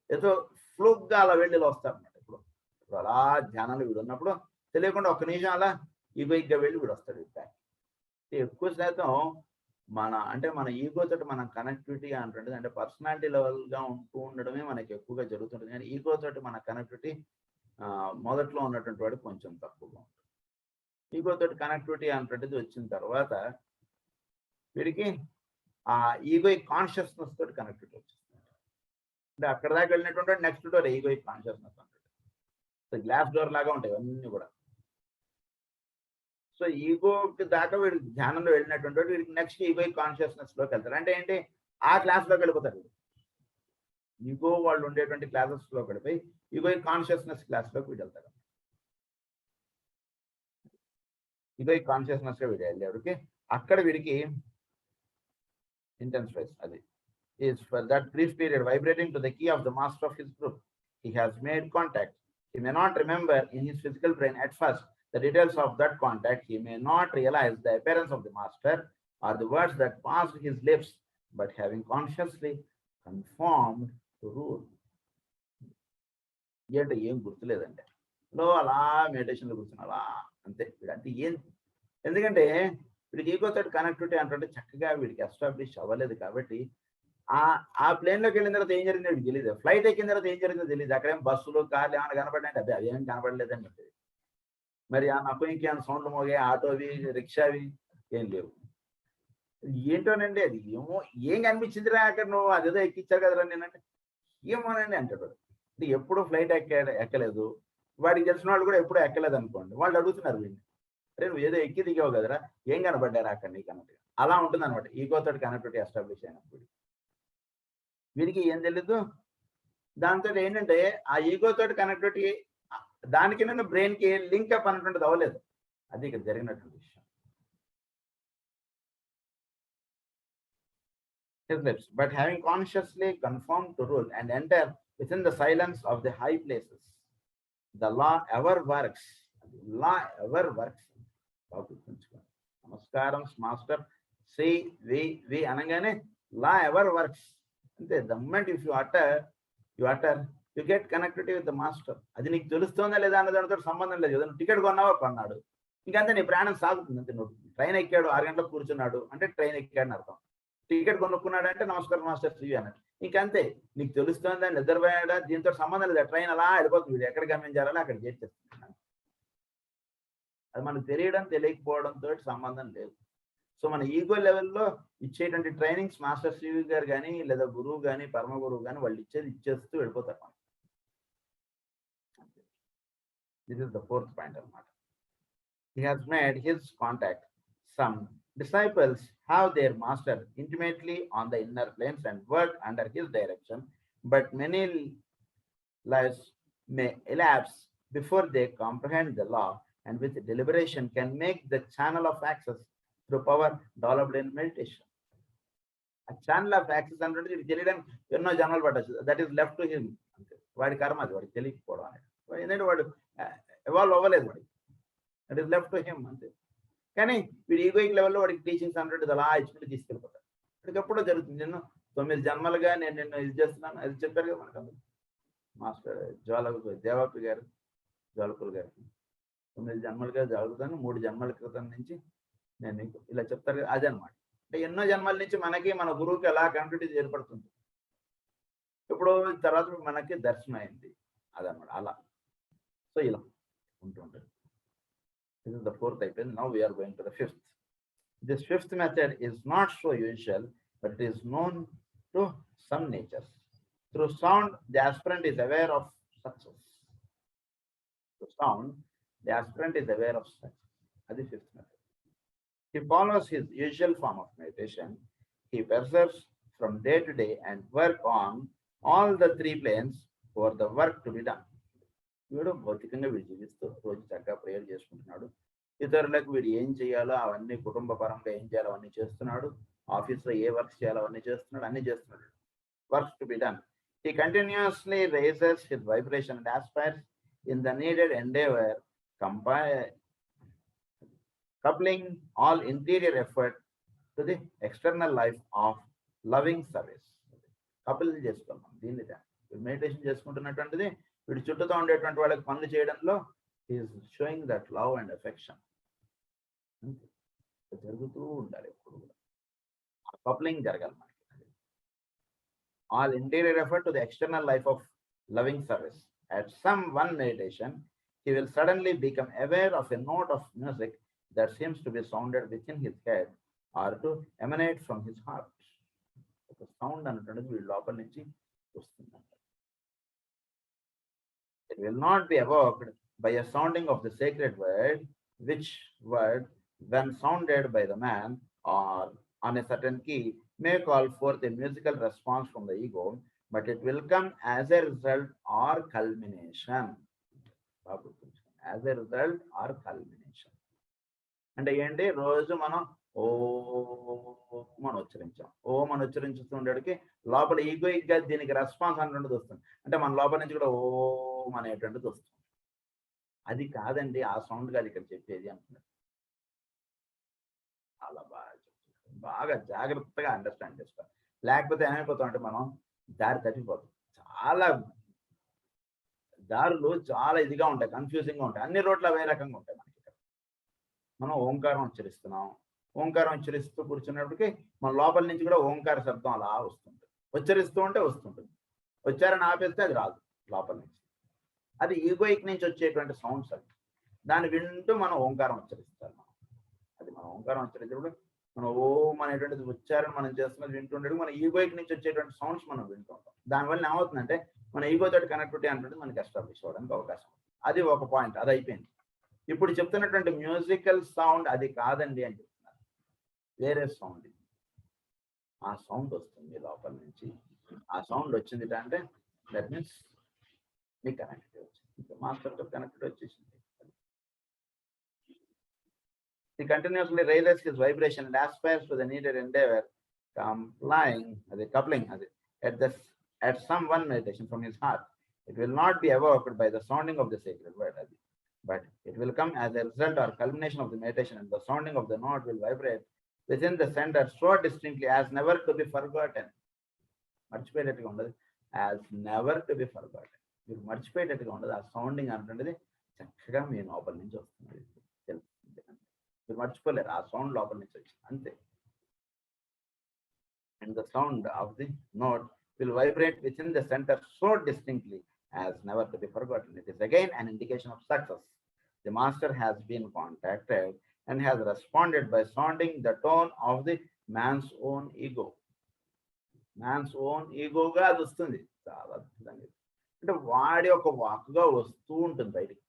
ఏదో ఫ్లూక్గా అలా వెళ్ళి వస్తారన్నమాట. ఇప్పుడు అలా ధ్యానంలో వీడు ఉన్నప్పుడు తెలియకుండా ఒక్క నిమిషం అలా ఈగోయిక్గా వెళ్ళి వీడు వస్తాడు. ఎక్కువ శాతం మన ఈగో తోటి మన కనెక్టివిటీ అంటుంటుంది. అంటే పర్సనాలిటీ లెవెల్గా ఉంటూ ఉండడమే మనకి ఎక్కువగా జరుగుతుంటుంది. కానీ ఈగో తోటి మన కనెక్టివిటీ మొదట్లో ఉన్నటువంటి వాడు కొంచెం తక్కువగా ఉంటుంది. ఈగో తోటి కనెక్టివిటీ అంటుంటుంది వచ్చిన తర్వాత వీడికి ఆ ఈగోయిక్ కాన్షియస్నెస్ తోటి కనెక్టివిటీ వచ్చింది. అంటే అక్కడ దాకా వెళ్ళినటువంటి నెక్స్ట్ డోర్ ఈగోయిక్ కాన్షియస్నెస్ అంటుంది. సో గ్లాస్ డోర్ లాగా ఉంటాయి అన్నీ కూడా. సో ఈగోకి దాకా వీడు ధ్యానంలో వెళ్ళినటువంటి వాడు వీడికి నెక్స్ట్ ఈగోయిక్ కాన్షియస్నెస్ లోకి వెళ్తారు. అంటే ఏంటి? ఆ క్లాస్లోకి వెళ్ళిపోతారు. ఈగో వాళ్ళు ఉండేటువంటి క్లాసెస్ లోకి వెళ్ళిపోయి ఈగోయిక్ కాన్షియస్నెస్ క్లాస్లోకి వీడు వెళ్తారు. ఈగోయిక్ కాన్షియస్నెస్ లో వీడు వెళ్ళేవాడికి అక్కడ వీడికి ఇంటెన్సిఫైస్ అది is for that brief period vibrating to the key of the master of his group. He has made contact. He may not remember in his physical brain at first the details of that contact. He may not realize the appearance of the master or the words that passed his lips, but having consciously conformed to rule. ఏంటో ఏం గుర్తులేదండి. అలా మెడిటేషన్లో కూర్చున్నా అలా అంతే. అంటే ఏం, ఎందుకంటే వీడికి ఈగోతో కనెక్టివిటీ అంటే చక్కగా వీడికి ఎస్టాబ్లిష్ అవ్వలేదు కాబట్టి ఆ ప్లేన్లోకి వెళ్ళిన తర్వాత ఏం జరిగిందో వీడికి తెలియదు. ఫ్లైట్ ఎక్కిన తర్వాత ఏం జరిగిందో తెలియదు. అక్కడేం బస్సులు కార్లు ఏమైనా కనపడ్డాయంటే అవి ఏం కనపడలేదని చెప్పేది. మరి నాకు ఇంకేమైనా సౌండ్లు మోగే ఆటోవి రిక్షావి ఏం లేవు. ఏంటోనండి అది ఏం కనిపించిందిరా అక్కడ, నువ్వు అదేదో ఎక్కించావు కదరా నేనంటే ఏమోనండి అంటాడు. అంటే ఎప్పుడు ఫ్లైట్ ఎక్కలేదు, వాడికి తెలిసిన వాళ్ళు కూడా ఎప్పుడు ఎక్కలేదు అనుకోండి. వాళ్ళు అడుగుతున్నారు వీడిని, అరే నువ్వు ఏదో ఎక్కి దిగావు కదరా, ఏం కనపడ్డారా అక్కడ నీకు అన్నట్టుగా. అలా ఉంటుంది అనమాట ఈగోతో కనెక్టివిటీ ఎస్టాబ్లిష్ అయినప్పుడు. వీరికి ఏం తెలీదు. దాంతో ఏంటంటే ఆ ఈగోతో కనెక్టివిటీ దానికి నేను బ్రెయిన్ కి లింక్ అప్ అన్నటువంటిది అవ్వలేదు. అది ఇక్కడ జరిగినటువంటి విషయం. His lips, but having consciously conformed to rule and enter within the silence of the high places, the law ever works. Law ever works. నమస్కారం మాస్టర్ శ్రీ వి అనగానే లా ఎవర్ వర్క్స్. అంతే. The moment if you utter you get connectivity with the master. అది నీకు తెలుస్తుందా లేదా అన్న దానితో సంబంధం లేదు. నువ్వు టికెట్ కొన్నాడు ఇంకంతే, నీ ప్రయాణం సాగుతుంది అంతే. నువ్వు ట్రైన్ ఎక్కాడు 6 గంటలకు కూర్చున్నాడు అంటే ట్రైన్ ఎక్కాడని అర్థం. టికెట్ కొనుక్కున్నాడు అంటే నమస్కారం మాస్టర్ శ్రీ అన్నాడు. ఇంకంతే. నీకు తెలుస్తుందా నిద్రపోయాడా దీంతో సంబంధం లేదు. ట్రైన్ అలా వెళ్ళిపోతుంది, ఎక్కడ గమనించాలని అక్కడ చేసేస్తున్నాను. అది మనకు తెలియడం తెలియకపోవడంతో సంబంధం లేదు. సో మన ఈగో లెవెల్లో ఇచ్చేటువంటి ట్రైనింగ్స్ మాస్టర్ శ్రీ గారు కానీ లేదా గురువు కానీ పరమ గురువు కానీ వాళ్ళు ఇచ్చేస్తూ వెళ్ళిపోతారు. This is the fourth point of matter. He has made his contact. Some disciples have their master intimately on the inner planes and work under his direction, but many lives may elapse before they comprehend the law and with deliberation can make the channel of access through power developed in meditation. A channel of access అంటే ఇది తెలియడానికి ఎన్నో జన్మలు పట్టచ్చు. That is left to him. అంతే, వాడి కర్మ అది, వాడికి తెలియకపోవడం అనేది. ఎందుకంటే వాడు ఎవాల్వ్ అవ్వలేదు, వాడికి that is left to him అంతే. కానీ వీడు ఈగోయిక్ లెవెల్లో వాడికి టీచింగ్స్ అంటే అలా ఇచ్చుకుంటే తీసుకెళ్ళిపోతాడు. వాడికి ఎప్పుడో జరుగుతుంది. నేను 9 జన్మలుగా నేను నిన్ను ఇది చేస్తున్నాను, అది చెప్పారు కదా మనకు అందరూ. మాస్టర్ దేవాపి గారు, జ్వాలకులు గారు 9 జన్మలుగా జరుగుతాను, 3 జన్మల క్రితం నుంచి నేను నీకు ఇలా చెప్తారు కదా, అదే అనమాట. అంటే ఎన్నో జన్మల నుంచి మనకి మన గురువుకి ఎలా కనెక్టివిటీ ఏర్పడుతుంది. ఇప్పుడు తర్వాత మనకి దర్శనం అయింది అదనమాట, అలా. సో ఇలా ఉంటుంటుంది. This is the fourth type. Now we are going to the fifth. This fifth method is not so usual, but it is known to some natures. Through sound, the aspirant is aware of success. Through sound, the aspirant is aware of success. That is the fifth method. He follows his usual form of meditation. He perseveres from day to day and work on all the 3 planes for the work to be done. వీడు భౌతికంగా వీడు జీవిస్తూ రోజు చక్కగా prayer చేసుకుంటున్నాడు. ఇతరులకు వీడు ఏం చేయాలో అవన్నీ, కుటుంబ పరంగా ఏం చేయాలో అవన్నీ చేస్తున్నాడు. ఆఫీస్లో ఏ వర్క్స్ చేయాలో అవన్నీ చేస్తున్నాడు, అన్ని చేస్తున్నాడు. Works to be done. He continuously raises his vibration and aspires in the needed endeavor, coupling all interior effort to the external life of loving service. Couple చేసుకున్నాం దీన్ని. మెడిటేషన్ చేసుకుంటున్నటువంటిది వీడి చుట్టూతో ఉండేటువంటి వాళ్ళకి పనులు చేయడంలో is showing that love and affection జరుగుతూ ఉండాలి ఎప్పుడు కూడా. కప్లింగ్ జరగాలి మనకి. All interior effort to the external life of loving service. At some one meditation, he will suddenly become aware of a note of music that seems to be sounded within his head or to emanate from his heart. ఒక sound అన్నటువంటిది వీడి లోపల నుంచి వస్తుంది. It will not be evoked by a sounding of the sacred word, which word, when sounded by the man or on a certain key, may call forth a musical response from the ego, but it will come as a result or culmination. As a result or culmination. అంటే ఏంటి, రోజు మనం ఓం అని ఉచ్చరించాం. ఓం అని ఉచ్చరించుతుండేటికి లోపల egoic గా దీనికి response అనేటువంటిది వస్తుంది. అంటే మన లోపల నుంచి కూడా ఓం అనేటువంటిది వస్తుంది. అది కాదండి, ఆ సౌండ్ కాదు ఇక్కడ చెప్పేది అంటున్నారు. చాలా బాగా జాగ్రత్తగా అండర్స్టాండ్ చేసుకోవాలి. లేకపోతే ఏమైపోతాం అంటే మనం దారి తప్పిపోతాం. చాలా దారులు చాలా ఇదిగా ఉంటాయి, కన్ఫ్యూజింగ్ గా ఉంటాయి. అన్ని రోడ్లు అవే రకంగా ఉంటాయి మనకి. మనం ఓంకారం ఉచ్చరిస్తున్నాం, ఓంకారం ఉచ్చరిస్తూ కూర్చున్నప్పటికీ మన లోపల నుంచి కూడా ఓంకార శబ్దం అలా వస్తుంటుంది. ఉచ్చరిస్తూ ఉంటే వస్తుంటుంది, ఉచ్చారణ ఆపేస్తే అది రాదు లోపల నుంచి. అది ఈగోయిక్ నుంచి వచ్చేటువంటి సౌండ్స్ అవి. దాన్ని వింటూ మనం ఓంకారం ఉచ్చరిస్తాం. అది మనం ఓంకారం ఉచ్చరించినప్పుడు మనం ఓం అనేటువంటిది ఉచ్చారణ మనం చేస్తున్నది వింటుండేది మన ఈగోయిక్ నుంచి వచ్చేటువంటి సౌండ్స్ మనం వింటూ ఉంటాం. దానివల్ల ఏమవుతుందంటే మన ఈగో తోటి కనెక్టివిటీ అంటే మనకి ఎస్టాబ్లిష్ అవ్వడానికి అవకాశం. అది ఒక పాయింట్, అది అయిపోయింది. ఇప్పుడు చెప్తున్నటువంటి మ్యూజికల్ సౌండ్ అది కాదండి అని చెప్తున్నారు. వేరే సౌండ్. ఆ సౌండ్ వస్తుంది లోపల నుంచి. ఆ సౌండ్ వచ్చింది అంటే దట్ మీన్స్ మీ కనెక్టివిటీ వచ్చింది, మాస్టర్తో కనెక్టివిటీ వచ్చేసింది. He continuously raises his vibration and aspires to the needed endeavor, coupling at some one meditation from his heart. It will not be evoked by the sounding of the sacred word, but it will come as a result or culmination of the meditation, and the sounding of the note will vibrate within the center so distinctly as never to be forgotten. మర్చిపోయేటట్టుగా ఉండదు, as never to be forgotten. మీరు మర్చిపోయేటట్టుగా ఉండదు. ఆ sounding అంటుండేది చక్కగా మీ లోపల నుంచి వస్తుంది, మీరు మర్చిపోలేరు. ఆ సౌండ్ లోపల నుంచి వచ్చింది అంతే. And the sound of the note will vibrate within the center so distinctly as never to be forgotten. It is again an indication of success. The master has been contacted and has responded by sounding the tone of the man's own ego. Man's own ego గా అది వస్తుంది. చాలా అద్భుతంగా అంటే వాడి ఒక వాక్గా వస్తూ ఉంటుంది బయటికి.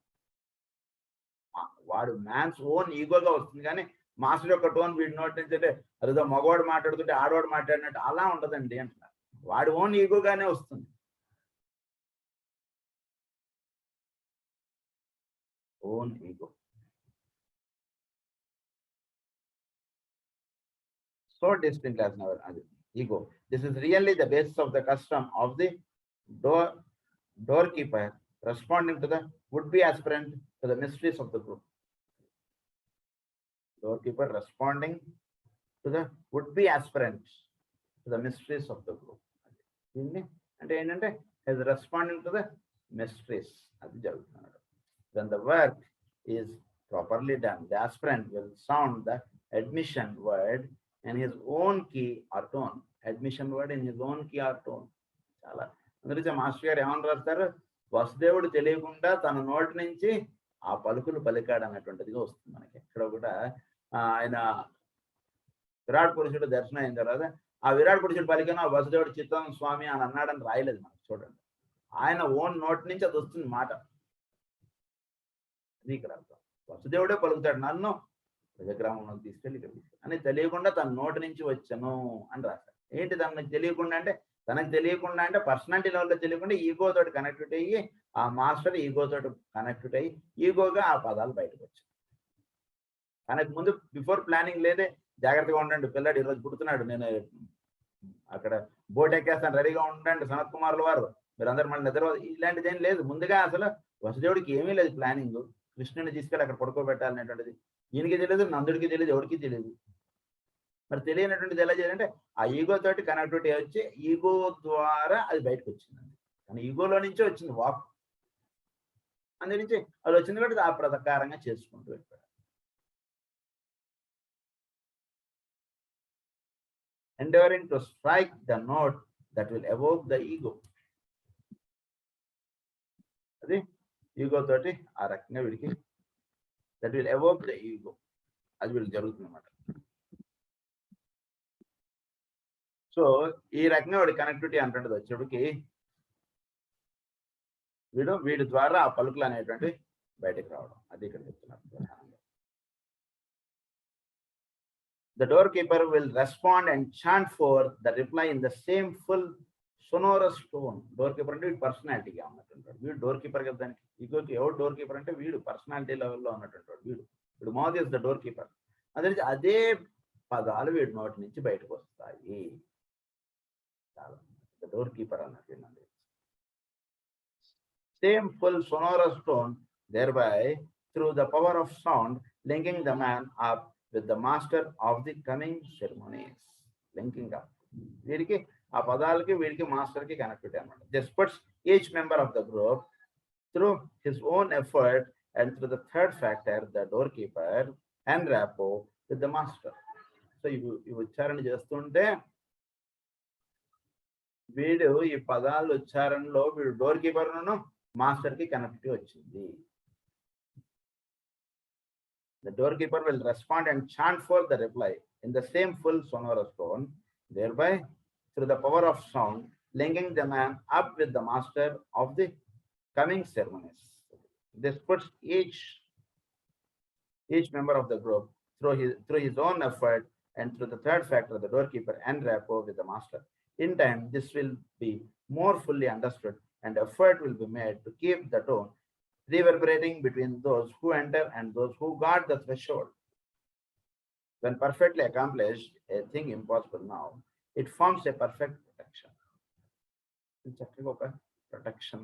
వాడు మ్యాన్స్ ఓన్ ఈగోగా వస్తుంది కానీ మాస్టర్ యొక్క టోన్ వీడి నోటి నుంచి అంటే అదేదో మగవాడు మాట్లాడుతుంటే ఆడవాడు మాట్లాడినట్టు అలా ఉండదండి అంటున్నారు. వాడి ఓన్ ఈగోగానే వస్తుంది. Own ego. So distinct as our ego. This is really the basis of the custom of the doorkeeper responding to the would-be aspirant to the mysteries of the group. Doorkeeper responding to the would-be aspirant to the mysteries of the group. And is responding to the mysteries. When the work is properly done, the aspirant will sound the admission word in his own key or tone. Admission word in his own key or tone. చాలా అందుకే master గారు ఏమని రాస్తారు, వసుదేవుడు తెలియకుండా తన నోటి నుంచి ఆ పలుకులు పలికాడు అన్నటువంటిదిగా వస్తుంది మనకి. ఇక్కడ కూడా ఆయన విరాట్ పురుషుడు దర్శనం అయిన తర్వాత ఆ విరాట్ పురుషుడు పలికిన వసుదేవుడు చిత్తం స్వామి అని అన్నాడని రాయలేదు మనకి. చూడండి, ఆయన ఓన్ నోటి నుంచి అది వస్తుంది మాట. అది ఇక్కడ అర్థం. వసుదేవుడే పలుకుతాడు, నన్ను విగ్రహంలో తీసుకెళ్ళి ఇక్కడ తీసుకెళ్ళి అని తెలియకుండా తన నోటి నుంచి వచ్చాను అని రాశారు. ఏంటి తనకు తెలియకుండా అంటే, తనకు తెలియకుండా అంటే పర్సనాలిటీ లెవెల్లో తెలియకుండా ఈగో తోటి కనెక్ట్ అయ్యి, ఆ మాస్టర్ ఈగో తోటి కనెక్ట్ అయ్యి ఈగోగా ఆ పదాలు బయటకు వచ్చాయి. తనకు ముందు బిఫోర్ ప్లానింగ్ లేదే, జాగ్రత్తగా ఉండండి పిల్లాడు ఈరోజు పుడుతున్నాడు, నేను అక్కడ బోట్ ఎక్కేస్తాను రెడీగా ఉండండి సనత్ కుమార్ల వారు, మీరు అందరు మళ్ళీ నిద్ర, ఇలాంటిది ఏం లేదు. ముందుగా అసలు వసుదేవుడికి ఏమీ లేదు ప్లానింగ్, కృష్ణుని తీసుకెళ్ళి అక్కడ పడుకోబెట్టాలనేటువంటిది ఈయనకి తెలియదు, నందుడికి తెలియదు, ఎవరికి తెలియదు. మరి తెలియనటువంటిది ఎలా చేయాలంటే ఆ ఈగో తోటి కనెక్టివిటీ వచ్చి ఈగో ద్వారా అది బయటకు వచ్చింది. కానీ ఈగోలో నుంచే వచ్చింది వాక్, అందు నుంచి అది వచ్చింది కాబట్టి ఆ ప్రకారంగా చేసుకుంటూ వెళ్ళిపోయాడు. Endeavoring to strike the note that will evoke the ego. అది ఈగో తోటి ఆ రకంగా వీడికి that will evoke the ego, అది వీడికి జరుగుతుంది అన్నమాట. సో ఈ రకంగా వాడి కనెక్టివిటీ అంటుంది వచ్చేటికి వీడి ద్వారా ఆ పలుకులు అనేటువంటి బయటకు రావడం, అది ఇక్కడ చెప్తున్నారు. The doorkeeper will respond and chant forth the reply in the same full sonorous tone. Doorkeeper అంటే వీడు పర్సనాలిటీగా ఉన్నట్టుంటాడు. వీడు డోర్ కీపర్ కదా, దానికి ఈగోకి ఎవరు డోర్ కీపర్ అంటే వీడు పర్సనాలిటీ లెవెల్లో ఉన్నట్టుంటాడు. వీడు mouth is the door keeper. అదే పదాలు వీడి నోటి నుంచి బయటకు వస్తాయి. ద డోర్ కీపర్ అన్నట్టు same full sonorous tone, thereby through the power of sound linking the man up with the master of the coming ceremonies. Linking up, వీడికి ఆ పదాలకి వీడికి మాస్టర్ కి కనెక్టివిటీ అన్నమాట. This puts each member of the group through his own effort and through the third factor, the doorkeeper, and rapport with the master. So ఇవి ఉచ్చారణ చేస్తుంటే వీడు ఈ పదాలు ఉచ్చారణలో వీడు డోర్ కీపర్ మాస్టర్ కి కనెక్టివిటీ వచ్చింది. The doorkeeper will respond and chant forth the reply in the same full sonorous tone, thereby through the power of sound linking the man up with the master of the coming ceremonies. This puts each member of the group through his own effort and through the third factor, the doorkeeper, and rapport with the master. In time, this will be more fully understood and effort will be made to keep the tone reverberating between those who enter and those who guard the threshold. When perfectly accomplished, a thing impossible now, it forms a perfect protection. Protection.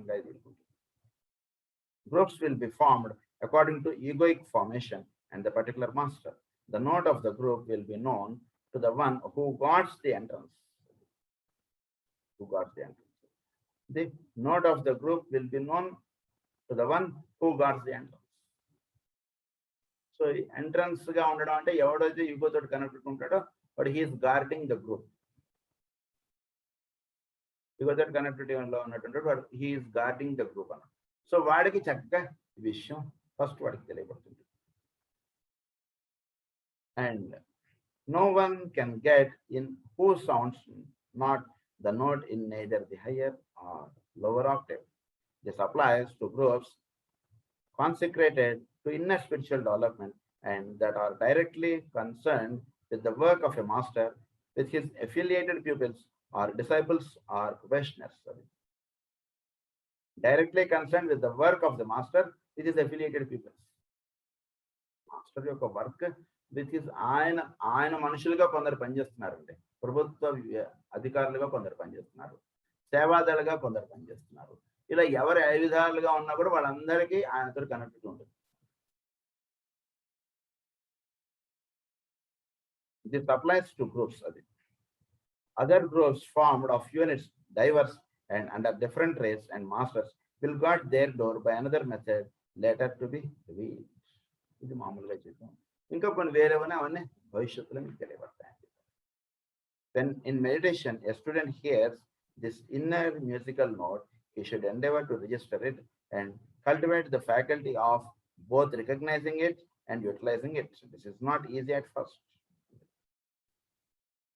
Groups will be formed according to egoic formation and the particular master. The note of the group will be known to the one who guards the entrance. The note of the group will be known to the one who guards the entrance. So entrance ga undadam ante evadayithe ego toti connected untado, but he is guarding the group. Ego toti connected lo unnatuntado, but he is guarding the group ana. So vaadiki chakka vishayam first vaadiki teliyapడుతుంది. And no one can get in who sounds not the note in neither the higher or lower octave. This applies to groups consecrated to inner spiritual development and that are directly concerned with the work of a master with his affiliated pupils or disciples or professionals. Directly concerned with the work of the master with his affiliated pupils. Master యొక్క work with his ఆయన మనుషులుగా కొందరు పనిచేస్తున్నారండి. ప్రభుత్వ అధికారులుగా కొందరు పనిచేస్తున్నారు, సేవాదాలుగా కొందరు పనిచేస్తున్నారు. ఇలా ఎవరు ఏ విధాలుగా ఉన్నా కూడా వాళ్ళందరికీ ఆయనతో కనెక్ట్ ఉంటుంది. This applies to groups. Other groups formed of units, diverse and under different race and masters will guard their door by another method later to be revealed. ఇది మామూలుగా చూద్దాం. ఇంకా కొన్ని వేరేవన్నీ అవన్నీ భవిష్యత్తులో మీకు తెలియబడతాయి. When in meditation a student hears this inner musical note, he should endeavor to register it and cultivate the faculty of both recognizing it and utilizing it. This is not easy at first.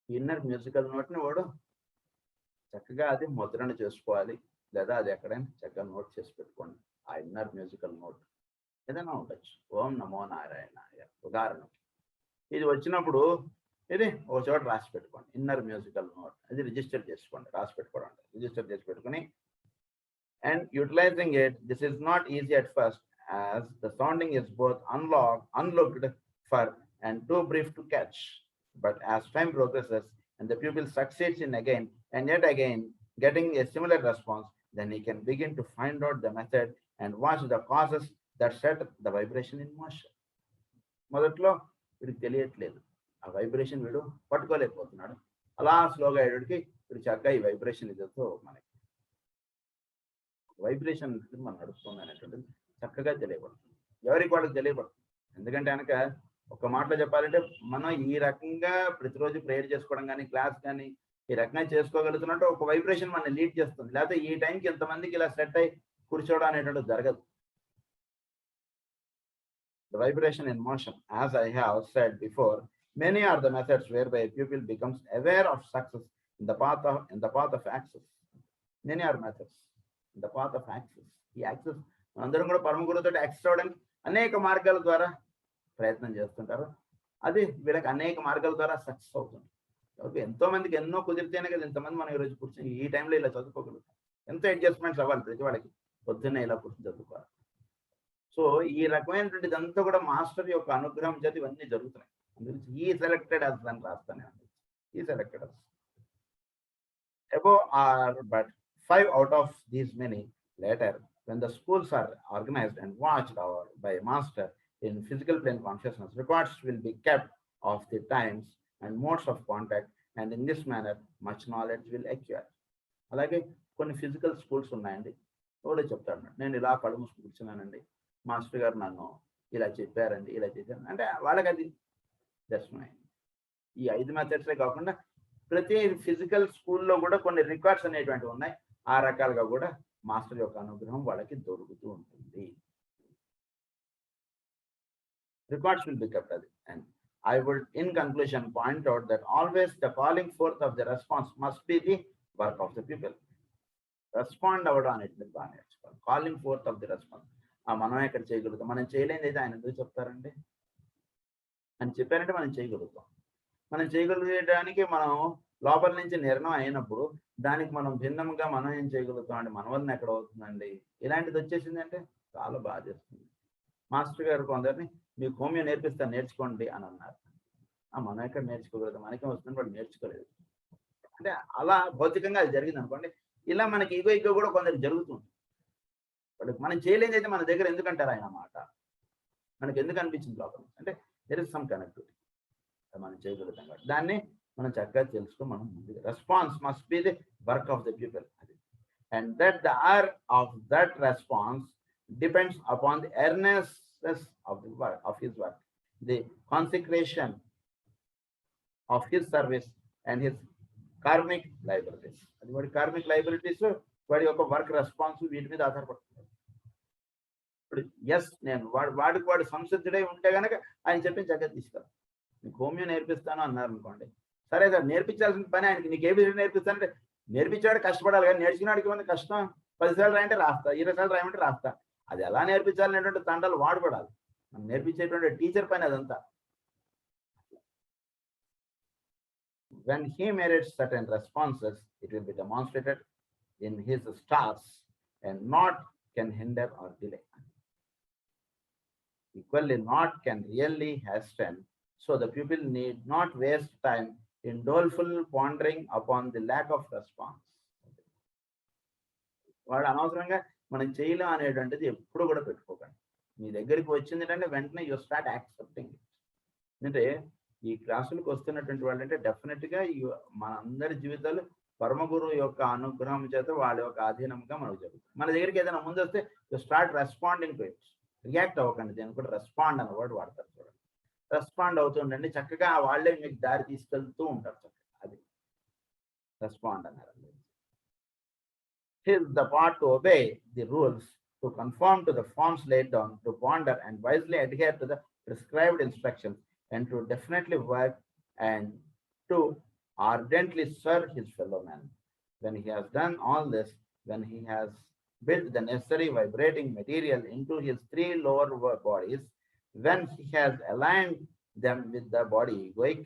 Inner musical నోట్ని వాడు చక్కగా అది ముద్రణ చేసుకోవాలి, లేదా అది ఎక్కడైనా చక్కగా నోట్ చేసి పెట్టుకోండి. ఆ ఇన్నర్ మ్యూజికల్ నోట్ ఏదైనా ఉండొచ్చు. ఓం నమో నారాయణాయ ఉదాహరణకి ఇది వచ్చినప్పుడు ఇది ఒక చోట రాసి పెట్టుకోండి. ఇన్నర్ మ్యూజికల్ నోట్ అది రిజిస్టర్ చేసుకోండి, రాసి పెట్టుకోవడం రిజిస్టర్ చేసి పెట్టుకుని and utilising it. This is not easy at first as the sounding is both unlooked for and too brief to catch. But as time progresses and the pupil succeeds in again and yet again getting a similar response, then he can begin to find out the method and watch the causes that set the vibration in motion. మొదట్లో వీడికి తెలియట్లేదు, ఆ vibration వీడు పట్టుకోలేకపోతున్నాడు. అలా స్లోగా అయ్యేటికి వీడు చక్కగా ఈ వైబ్రేషన్ ఇదితో మనకి వైబ్రేషన్ మనం నడుస్తుంది అనేటువంటిది చక్కగా తెలియబడుతుంది. ఎవరికి వాళ్ళకి తెలియబడుతుంది. ఎందుకంటే కనుక ఒక మాటలో చెప్పాలంటే మనం ఈ రకంగా ప్రతిరోజు ప్రేయర్ చేసుకోవడం కానీ క్లాస్ కానీ ఈ రకంగా చేసుకోగలుగుతున్నట్టు ఒక వైబ్రేషన్ మన లీడ్ చేస్తుంది. లేకపోతే ఈ టైంకి ఎంతమందికి ఇలా సెట్ అయ్యి కూర్చోవడం అనేటువంటిది జరగదు. The vibration in motion, as I have said before, many are the methods whereby a pupil becomes aware of success in the path of access. Many are methods in the path of access. ఈ access అందరం కూడా పరమ గురువుతో access అవ్వడానికి అనేక మార్గాల ద్వారా ప్రయత్నం చేస్తుంటారు. అది వీళ్ళకి అనేక మార్గాల ద్వారా సక్సెస్ అవుతుంది. ఓకే, ఎంతో మందికి ఎన్నో కుదిరితేనే కదా ఇంతమంది మనం ఈరోజు కూర్చొని ఈ టైంలో ఇలా చదువుకోగలుగుతాం. ఎంతో అడ్జస్ట్మెంట్స్ అవ్వాలి ప్రతి వాళ్ళకి, పొద్దున్నే ఇలా కూర్చొని చదువుకోవాలి. సో ఈ రకమైనటువంటి ఇదంతా కూడా మాస్టర్ యొక్క అనుగ్రహం చేతి ఇవన్నీ జరుగుతున్నాయి. అందుగురించి ఈ సెలెక్టెడ్ as అని రాస్తానే ఉంది. ఈ selected as above are but 5 out of these many. Later when the schools are organized and watched over by a master in physical plane consciousness, records will be kept of the times and modes of contact, and in this manner much knowledge will acquire. అలాగే కొన్ని physical schools ఉన్నాయండి. ఎవడో చెప్తాడు, నేను ఇలా కళ్ళు మూసుకు కూర్చున్నానండి, master గారు నన్ను ఇలా చెప్పారండి, ఇలా చేశాను అంటే వాళ్ళకి అది దర్శనం. ఈ 5 మెథడ్సే కాకుండా ప్రతి ఫిజికల్ స్కూల్లో కూడా కొన్ని రికార్డ్స్ అనేటువంటివి ఉన్నాయి. ఆ రకాలుగా కూడా మాస్టర్ యొక్క అనుగ్రహం వాళ్ళకి దొరుకుతూ ఉంటుంది. Records will be kept. And I would in conclusion point out that always the calling forth of the response must be the work of the people. Respond avada on it with calling forth of the response. మనం ఎక్కడ చేయగలుగుతాం, మనం చేయలేనిది అయితే ఆయన ఎందుకు చెప్తారండి అని చెప్పారంటే మనం చేయగలుగుతాం. మనం చేయగలిగేయడానికి మనం లోపల నుంచి నిర్ణయం అయినప్పుడు దానికి మనం భిన్నంగా మనం ఏం చేయగలుగుతాం అండి, మన వల్ల ఎక్కడ అవుతుందండి. ఇలాంటిది వచ్చేసిందంటే చాలా బాధ చేస్తుంది. మాస్టర్ గారు కొందరిని మీకు హోమియో నేర్పిస్తాను నేర్చుకోండి అని అన్నారు. మనం ఎక్కడ నేర్చుకోగలుగుతాం, మనకేం వస్తుంది, వాళ్ళు నేర్చుకోలేదు. అంటే అలా భౌతికంగా అది జరిగింది అనుకోండి. ఇలా మనకి ఇగో కూడా కొందరికి జరుగుతుంది. వాళ్ళకి మనం చేయలేని అయితే మన దగ్గర ఎందుకంటారు ఆయన మాట, మనకి ఎందుకు అనిపించింది లోపల అంటే దెర్ ఇస్ సమ్ కనెక్టివిటీ. మనం చేయగలుగుతాం కాబట్టి దాన్ని మనం చక్కగా తెలుసుకో. మనం ముందుగా response must be the work of the people. And that the are of that response depends upon the earnestness of his work, the consecration of his service and his karmic liabilities. అది వాడి karmic liabilities, వాడి యొక్క work response వీటి మీద ఆధారపడుతుంది. ఇప్పుడు yes నేను వాడికి వాడు సంసిద్ధుడై ఉంటే కనుక ఆయన చెప్పిన చక్కగా తీసుకెళ్తాను. నీకు హోమియో నేర్పిస్తాను అన్నారు అనుకోండి, సరే సార్ నేర్పించాల్సిన పని ఆయనకి నీకు ఏ విధంగా నేర్పిస్తానంటే నేర్పించేవాడు కష్టపడాలి కానీ నేర్చుకునేవాడికి ఏమైనా కష్టం. 10 సార్లు రాయంటే రాస్తా, 20 సార్లు రాయమంటే రాస్తా. అది ఎలా నేర్పించాలనేటువంటి తండాలు వాడుపడాలి. మనం నేర్పించేటువంటి టీచర్ పైన అదంతా. When he merits certain responses, it will be demonstrated in his stars and not can hinder or delay. Equally, not can really hasten, so the pupil need not waste time in doleful pondering upon the lack of response. వాడు అనవసరంగా మనం చేయలేం అనేటువంటిది ఎప్పుడు కూడా పెట్టుకోకండి. మీ దగ్గరికి వచ్చింది అంటే వెంటనే యూ స్టార్ట్ యాక్సెప్టింగ్ ఇట్. అంటే ఈ క్లాసులకు వస్తున్నటువంటి వాళ్ళు అంటే డెఫినెట్గా మన అందరి జీవితాలు పరమ గురువు యొక్క అనుగ్రహం చేత వాళ్ళ యొక్క ఆధీనంగా మనకు జరుగుతుంది. మన దగ్గరికి ఏదైనా ముందు వస్తే you start responding to it. React అవ్వకండి, దేని కూడా రెస్పాండ్ అన్న వర్డ్ వాడతారు చూడండి. రెస్పాండ్ అవుతుండండి, చక్కగా వాళ్ళే మీకు దారి తీసుకెళ్తూ ఉంటారు. చక్కగా అది రెస్పాండ్ అన్నారు. His the part to obey the rules, to conform to the forms laid down, to ponder and wisely adhere to the prescribed instructions, and to definitely work and to ardently serve his fellow man. When he has done all this, when he has built the necessary vibrating material into his three lower bodies, when he has aligned them with the body egoic,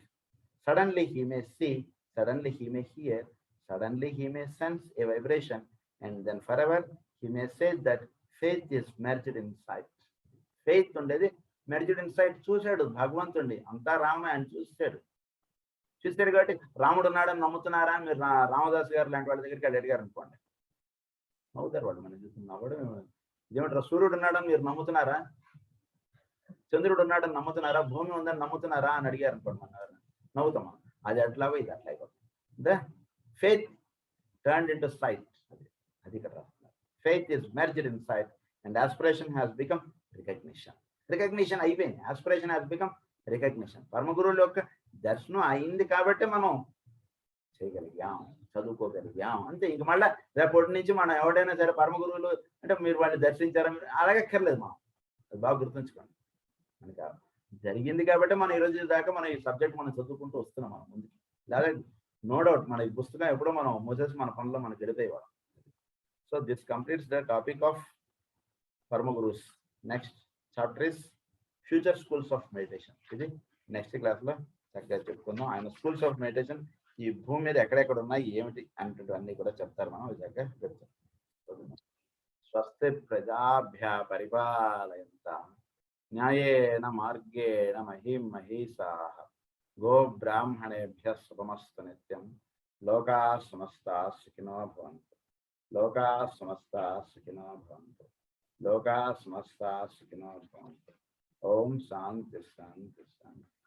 suddenly he may see, suddenly he may hear, suddenly he may sense a vibration, and then forever he may say that faith is merged in sight. Faith ఉండేది merged in site. చూశాడు భగవంతుడిని, అంతా రామ అని చూశాడు కాబట్టి రాముడు ఉన్నాడని నమ్ముతున్నారా అని మీరు రామదాస్ గారు లాంటి వాళ్ళ దగ్గరికి వెళ్ళి అడిగారు అనుకోండి, నవ్వుతారు వాళ్ళు. మనం చూస్తున్నవాడు ఏమంటారు, సూర్యుడు ఉన్నాడని మీరు నమ్ముతున్నారా, చంద్రుడు ఉన్నాడని నమ్ముతున్నారా, భూమి ఉందని నమ్ముతున్నారా అని అడిగారు అనుకోండి, మన నవ్వుతాం. అది అట్లాగో ఇది అట్లా అయిపోతుంది. The faith turned into sight. అది ఇక్కడ రాస్తున్నారు. Faith is merged in sight and aspiration has become recognition. Recognition అయిపోయింది, ఆస్పిరేషన్ హ్యాస్ బికమ్ రికగ్నిషన్. పరమగురువుల యొక్క దర్శనం అయింది కాబట్టి మనం చేయగలిగాం, చదువుకోగలిగాం అంతే. ఇంక మళ్ళీ రేపటి నుంచి మనం ఎవడైనా సరే పరమగురువులు అంటే మీరు వాళ్ళని దర్శించారా, అలాగక్కర్లేదు. మనం అది బాగా గుర్తుంచుకోండి. మనకి జరిగింది కాబట్టి మనం ఈరోజు దాకా మనం ఈ సబ్జెక్ట్ మనం చదువుకుంటూ వస్తున్నాం మనం ముందుకి. లేదా నో డౌట్ మన ఈ పుస్తకం ఎప్పుడో మనం మూసేసి మన పనుల్లో మనకు గడిపేవాళ్ళం. So this completes the topic of పరమగురుస్. Next chapter is future schools of meditation. ఇది నెక్స్ట్ క్లాస్లో చక్కగా చెప్పుకుందాం. ఆయన స్కూల్స్ ఆఫ్ మెడిటేషన్ ఈ భూమి మీద ఎక్కడెక్కడ ఉన్నాయి ఏమిటి అనేటువంటివన్నీ కూడా చెప్తారు. మనం చక్కగా చెప్తాం. స్వస్తి ప్రజాభ్య పరిపాలయంతాం న్యాయేన మార్గేణ మహిం మహీషాః గో బ్రాహ్మణేభ్యః శుభమస్తు నిత్యం. లోకాః సమస్తాః సుఖినో భవంతు. లోకాః సమస్తాః సుఖినో భవంతు. లోకాః సమస్తాః సుఖినో భవంతు. ఓం శాంతి శాంతి శాంతి.